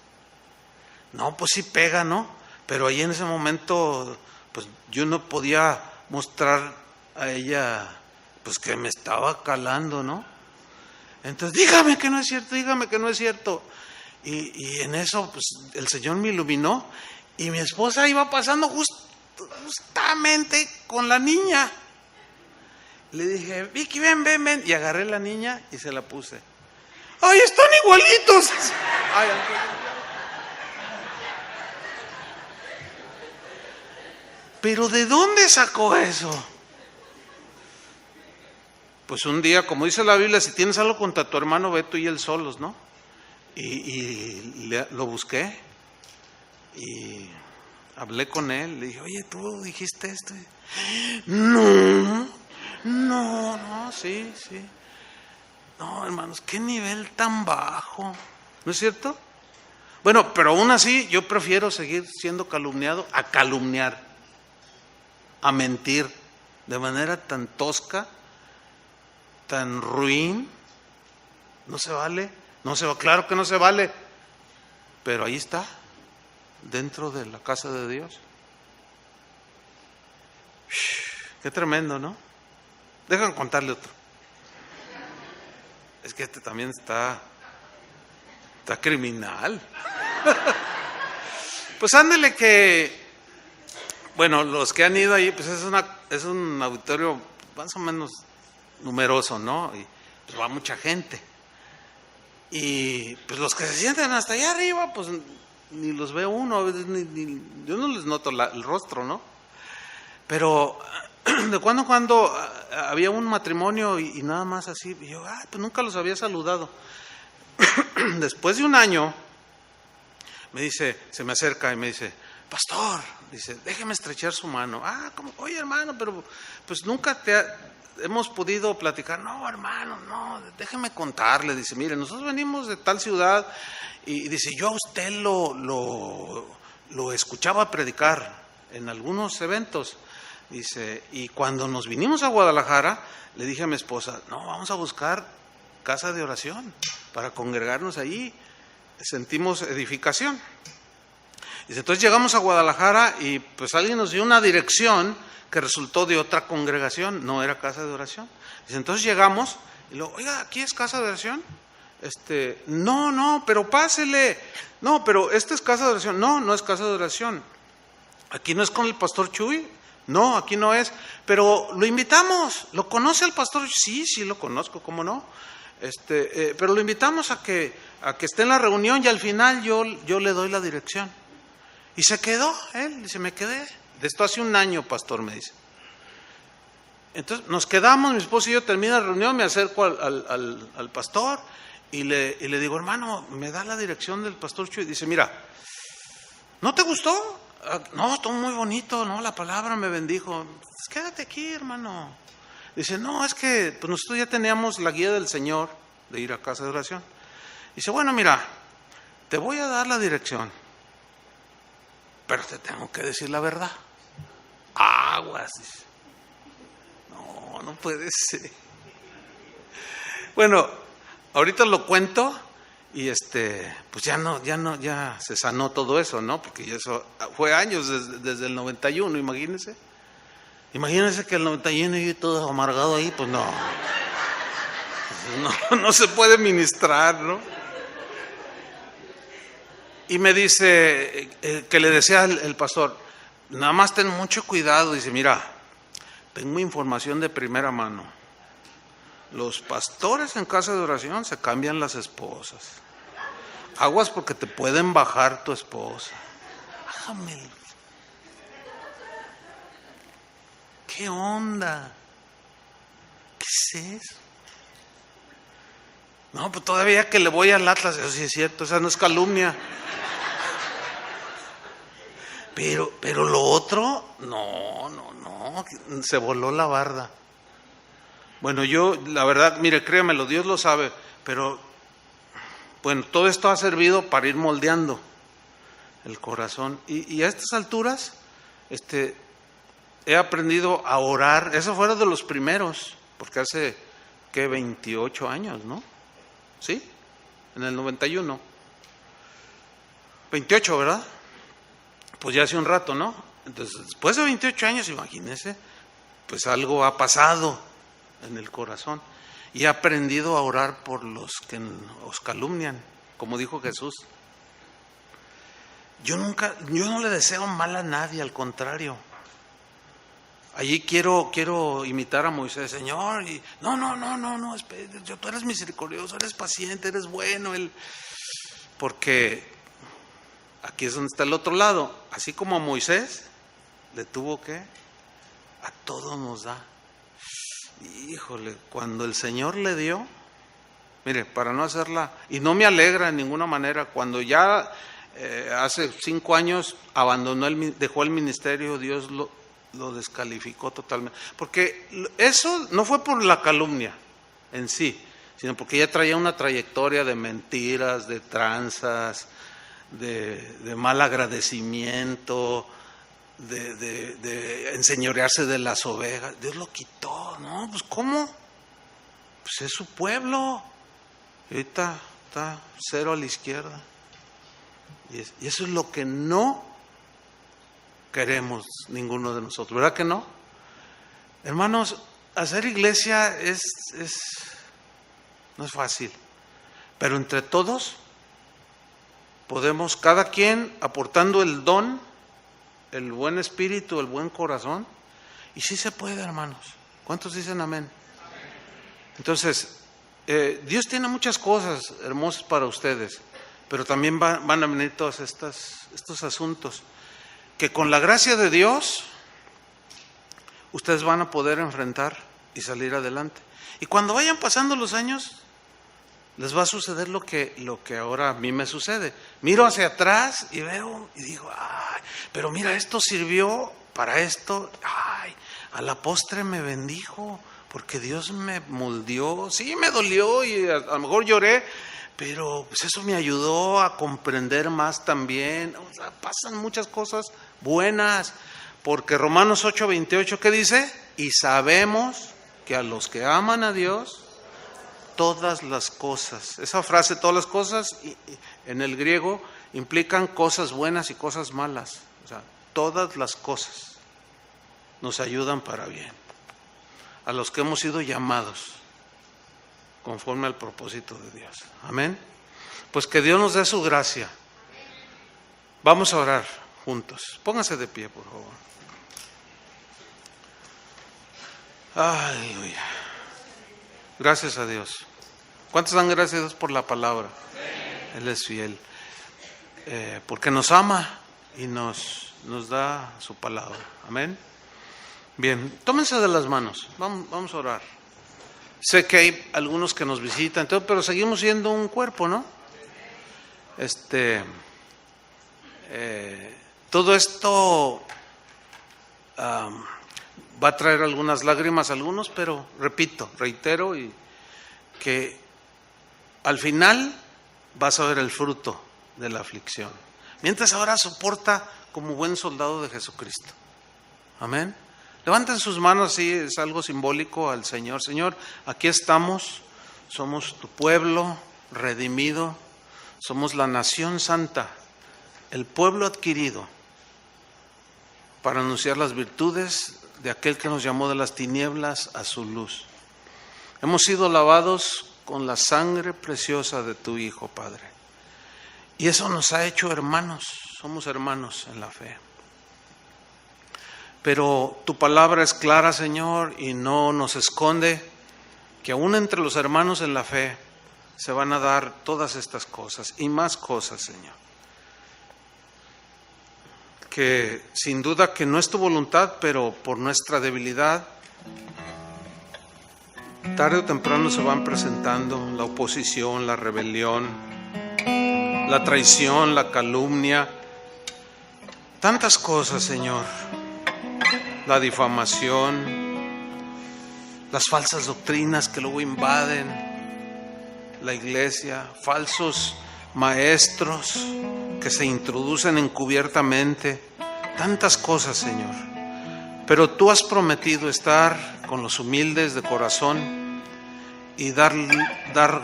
No, pues sí pega, ¿no? Pero ahí en ese momento, pues yo no podía mostrar a ella, pues que me estaba calando, ¿no? Entonces, dígame que no es cierto, dígame que no es cierto. Y en eso, pues el Señor me iluminó y mi esposa iba pasando justamente con la niña. Le dije, Vicky, ven, ven, ven. Y agarré la niña y se la puse. ¡Ay, están igualitos! Ay, ¿pero de dónde sacó eso? Pues un día, como dice la Biblia, si tienes algo contra tu hermano, ve tú y él solos, ¿no? Lo busqué y hablé con él. Le dije, oye, ¿tú dijiste esto? No, sí. No, hermanos, qué nivel tan bajo, ¿no es cierto? Bueno, pero aún así yo prefiero seguir siendo calumniado a calumniar, a mentir de manera tan tosca, tan ruin. No se vale, claro que no se vale, pero ahí está, dentro de la casa de Dios. Qué tremendo, ¿no? Déjame contarle otro. Es que este también está criminal. Pues ándele que, bueno, los que han ido ahí, pues es un auditorio más o menos numeroso, ¿no? Y pues va mucha gente. Y pues los que se sientan hasta allá arriba, pues ni los ve uno, a veces yo no les noto el rostro, ¿no? Pero de cuando en cuando había un matrimonio y nada más así, y yo, pues nunca los había saludado. Después de un año, se me acerca y me dice, pastor, dice, déjeme estrechar su mano. Como, oye hermano, pero pues nunca hemos podido platicar. No, hermano, no, déjeme contarle. Dice, mire, nosotros venimos de tal ciudad y dice, yo a usted lo escuchaba predicar en algunos eventos. Dice, y cuando nos vinimos a Guadalajara, le dije a mi esposa, no, vamos a buscar casa de oración para congregarnos allí. Sentimos edificación. Dice, entonces llegamos a Guadalajara y pues alguien nos dio una dirección que resultó de otra congregación, no era casa de oración. Dice, entonces llegamos y luego, oiga, ¿aquí es casa de oración? No, pero pásele. No, pero esta es casa de oración. No es casa de oración. Aquí no es con el pastor Chuy. No, aquí no es. Pero lo invitamos. ¿Lo conoce el pastor? Sí, lo conozco, ¿cómo no? Pero lo invitamos a que esté en la reunión y al final yo le doy la dirección. Y se quedó él, dice, me quedé. De esto hace un año, pastor, me dice. Entonces nos quedamos, mi esposo y yo, termina la reunión, me acerco al pastor y le digo, hermano, ¿me da la dirección del pastor Chuy? Dice, mira, ¿no te gustó? No, estuvo muy bonito, no, la palabra me bendijo. Pues quédate aquí, hermano. Dice, no, es que pues nosotros ya teníamos la guía del Señor de ir a casa de oración. Dice, bueno, mira, te voy a dar la dirección, pero te tengo que decir la verdad. Aguas. Dice, no puede ser. Bueno, ahorita lo cuento y pues ya se sanó todo eso, ¿no? Porque eso fue años desde el 91, imagínense. Imagínense que el 91 y todo amargado ahí, pues no se puede ministrar, ¿no? Y me dice, que le decía el pastor, nada más ten mucho cuidado. Dice, mira, tengo información de primera mano. Los pastores en casa de oración se cambian las esposas. Aguas porque te pueden bajar tu esposa. Hágame. ¿Qué onda? ¿Qué es eso? No, pues todavía que le voy al Atlas, eso sí es cierto, esa no es calumnia. Pero lo otro, no, se voló la barda. Bueno, yo, la verdad, mire, créamelo, Dios lo sabe, pero bueno, todo esto ha servido para ir moldeando. el corazón. Y a estas alturas, he aprendido a orar. Eso fuera de los primeros, porque hace, 28 años, ¿no? ¿Sí? En el 91. 28, ¿verdad? Pues ya hace un rato, ¿no? Entonces, después de 28 años, imagínense, pues algo ha pasado en el corazón. Y he aprendido a orar por los que os calumnian, como dijo Jesús. Yo no le deseo mal a nadie, al contrario. Allí quiero imitar a Moisés, Señor, y no, espérate, tú eres misericordioso, eres paciente, eres bueno, porque aquí es donde está el otro lado, así como a Moisés le tuvo que, a todos nos da. Híjole, cuando el Señor le dio, mire, para no hacerla, y no me alegra en ninguna manera, cuando ya hace 5 años dejó el ministerio, Dios lo descalificó totalmente, porque eso no fue por la calumnia en sí, sino porque ya traía una trayectoria de mentiras, de tranzas, de mal agradecimiento, de enseñorearse de las ovejas. Dios lo quitó, ¿no? Pues ¿cómo? Pues es su pueblo. Ahorita está 0 a la izquierda. Y eso es lo que no queremos ninguno de nosotros, ¿verdad que no? Hermanos, hacer iglesia no es fácil, pero entre todos podemos, cada quien aportando el don, el buen espíritu, el buen corazón, y sí se puede, hermanos. ¿Cuántos dicen amén? Entonces, Dios tiene muchas cosas hermosas para ustedes, pero también van a venir todos estos asuntos que con la gracia de Dios ustedes van a poder enfrentar y salir adelante. Y cuando vayan pasando los años, les va a suceder lo que ahora a mí me sucede. Miro hacia atrás y veo y digo, ay, pero mira, esto sirvió para esto, ay, a la postre me bendijo, porque Dios me moldeó. Sí, me dolió y a lo mejor lloré, pero pues eso me ayudó a comprender más también. O sea, pasan muchas cosas buenas, porque Romanos 8:28, ¿qué dice? Y sabemos que a los que aman a Dios, todas las cosas. Esa frase, todas las cosas, en el griego implican cosas buenas y cosas malas. O sea, todas las cosas nos ayudan para bien. A los que hemos sido llamados conforme al propósito de Dios. Amén. Pues que Dios nos dé su gracia. Vamos a orar juntos. Pónganse de pie, por favor. Ay, gracias a Dios. ¿Cuántos dan gracias a Dios por la palabra? Él es fiel. Porque nos ama y nos da su palabra. Amén. Bien, tómense de las manos. Vamos a orar. Sé que hay algunos que nos visitan, pero seguimos siendo un cuerpo, ¿no? Todo esto va a traer algunas lágrimas a algunos, pero reitero, y que al final vas a ver el fruto de la aflicción. Mientras ahora soporta como buen soldado de Jesucristo. Amén. Levanten sus manos, así es algo simbólico al Señor. Señor, aquí estamos, somos tu pueblo redimido, somos la nación santa, el pueblo adquirido para anunciar las virtudes de aquel que nos llamó de las tinieblas a su luz. Hemos sido lavados con la sangre preciosa de tu Hijo, Padre. Y eso nos ha hecho hermanos, somos hermanos en la fe. Pero tu palabra es clara, Señor, y no nos esconde que aún entre los hermanos en la fe se van a dar todas estas cosas y más cosas, Señor. Que sin duda que no es tu voluntad, pero por nuestra debilidad, tarde o temprano se van presentando la oposición, la rebelión, la traición, la calumnia, tantas cosas, Señor. La difamación, las falsas doctrinas que luego invaden la iglesia, falsos maestros que se introducen encubiertamente, tantas cosas, Señor. Pero Tú has prometido estar con los humildes de corazón y dar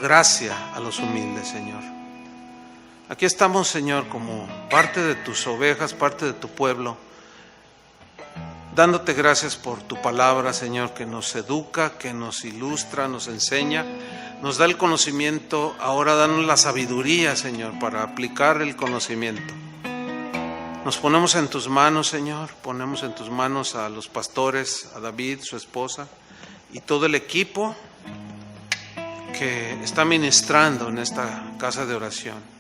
gracia a los humildes, Señor. Aquí estamos, Señor, como parte de Tus ovejas, parte de Tu pueblo, dándote gracias por Tu palabra, Señor, que nos educa, que nos ilustra, nos enseña, nos da el conocimiento. Ahora danos la sabiduría, Señor, para aplicar el conocimiento. Nos ponemos en Tus manos, Señor, ponemos en Tus manos a los pastores, a David, su esposa, y todo el equipo que está ministrando en esta casa de oración.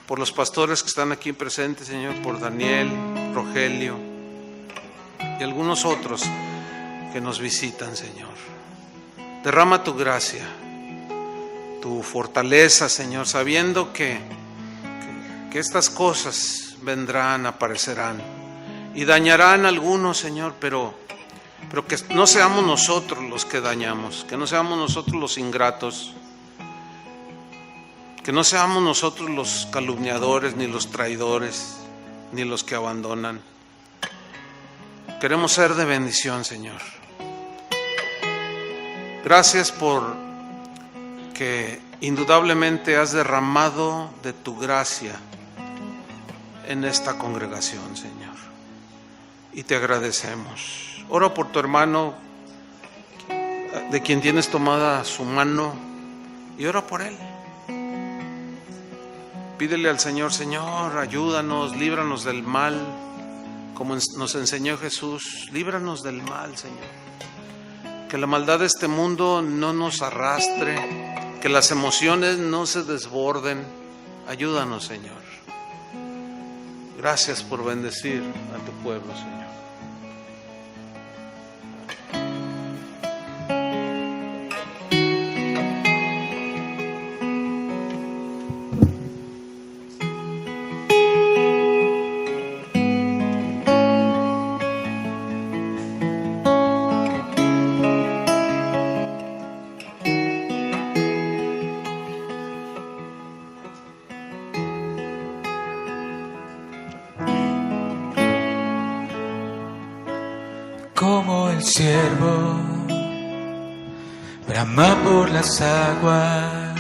Por los pastores que están aquí presentes, Señor, por Daniel, Rogelio y algunos otros que nos visitan, Señor. Derrama Tu gracia, Tu fortaleza, Señor, sabiendo que estas cosas vendrán, aparecerán y dañarán a algunos, Señor, pero que no seamos nosotros los que dañamos, que no seamos nosotros los ingratos, que no seamos nosotros los calumniadores, ni los traidores, ni los que abandonan. Queremos ser de bendición, Señor. Gracias por que indudablemente has derramado de Tu gracia en esta congregación, Señor. Y Te agradecemos. Ora por tu hermano, de quien tienes tomada su mano, y ora por él. Pídele al Señor: Señor, ayúdanos, líbranos del mal. Como nos enseñó Jesús, líbranos del mal, Señor. Que la maldad de este mundo no nos arrastre, que las emociones no se desborden. Ayúdanos, Señor. Gracias por bendecir a Tu pueblo, Señor. Como el ciervo brama por las aguas,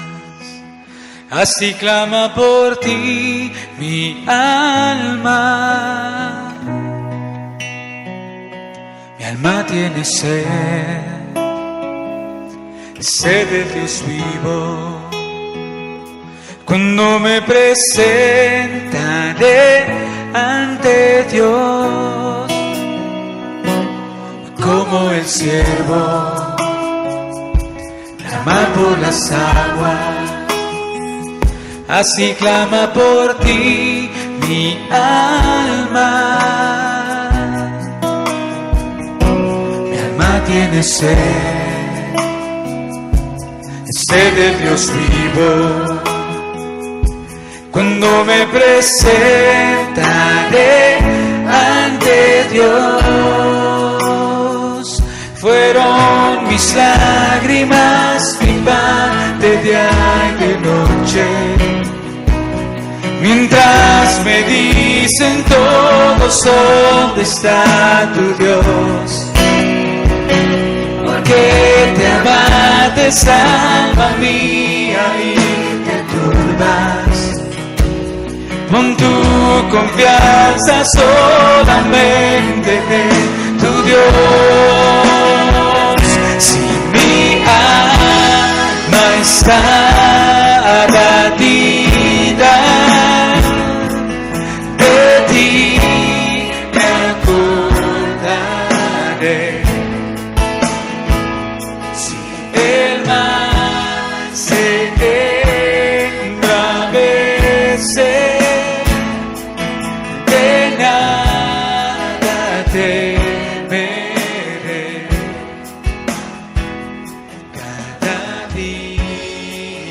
así clama por Ti mi alma. Mi alma tiene sed, sed de Dios vivo. Cuando me presentaré ante Dios, como el ciervo clama por las aguas, así clama por Ti mi alma. Mi alma tiene sed, sed de Dios vivo. Cuando me presentaré ante Dios, fueron mis lágrimas mi pan de día y de noche, mientras me dicen todos: ¿dónde está tu Dios? Porque te abates, alma mía, y te turbas. Pon tu confianza solamente en tu Dios. Si mi alma está abatida, de Ti me acordaré. Si el mar se embravece, temeré. Cada día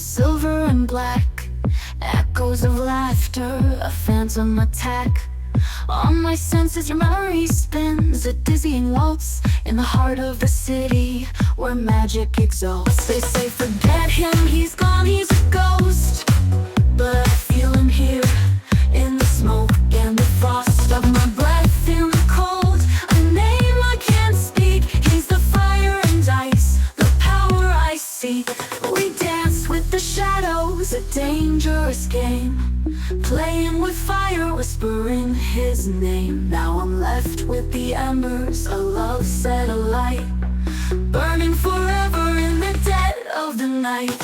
silver and black, echoes of laughter, a phantom attack. On my senses your memory spins, a dizzying waltz in the heart of the city where magic exalts. They say forget him, he's gone, he's a ghost, but I feel him here in the smoke and the frost of my breath, in the cold, a name I can't speak. He's the fire and ice, the power I seek. We dance with the shadows, a dangerous game, playing with fire, whispering his name. Now I'm left with the embers, a love set alight, burning forever in the dead of the night.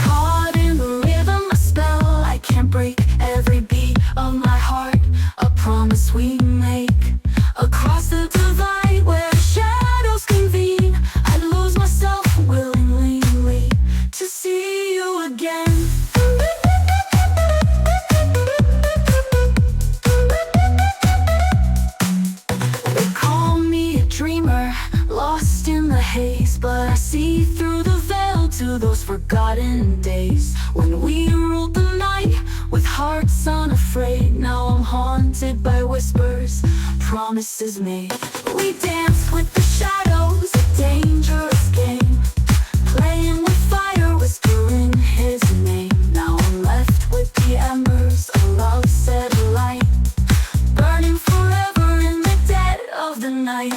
Caught in the rhythm, a spell I can't break, every beat of my heart, a promise we make. Across the divide where shadows convene, I'd lose myself willingly to see you again. They call me a dreamer, lost in the haze, but I see through the veil to those forgotten days when we ruled the night with hearts unafraid. Now I'm haunted by whispers, promises made. We dance with the shadows, a dangerous game, playing with fire, whispering his name. Now I'm left with the embers, a love set alight, burning forever in the dead of the night.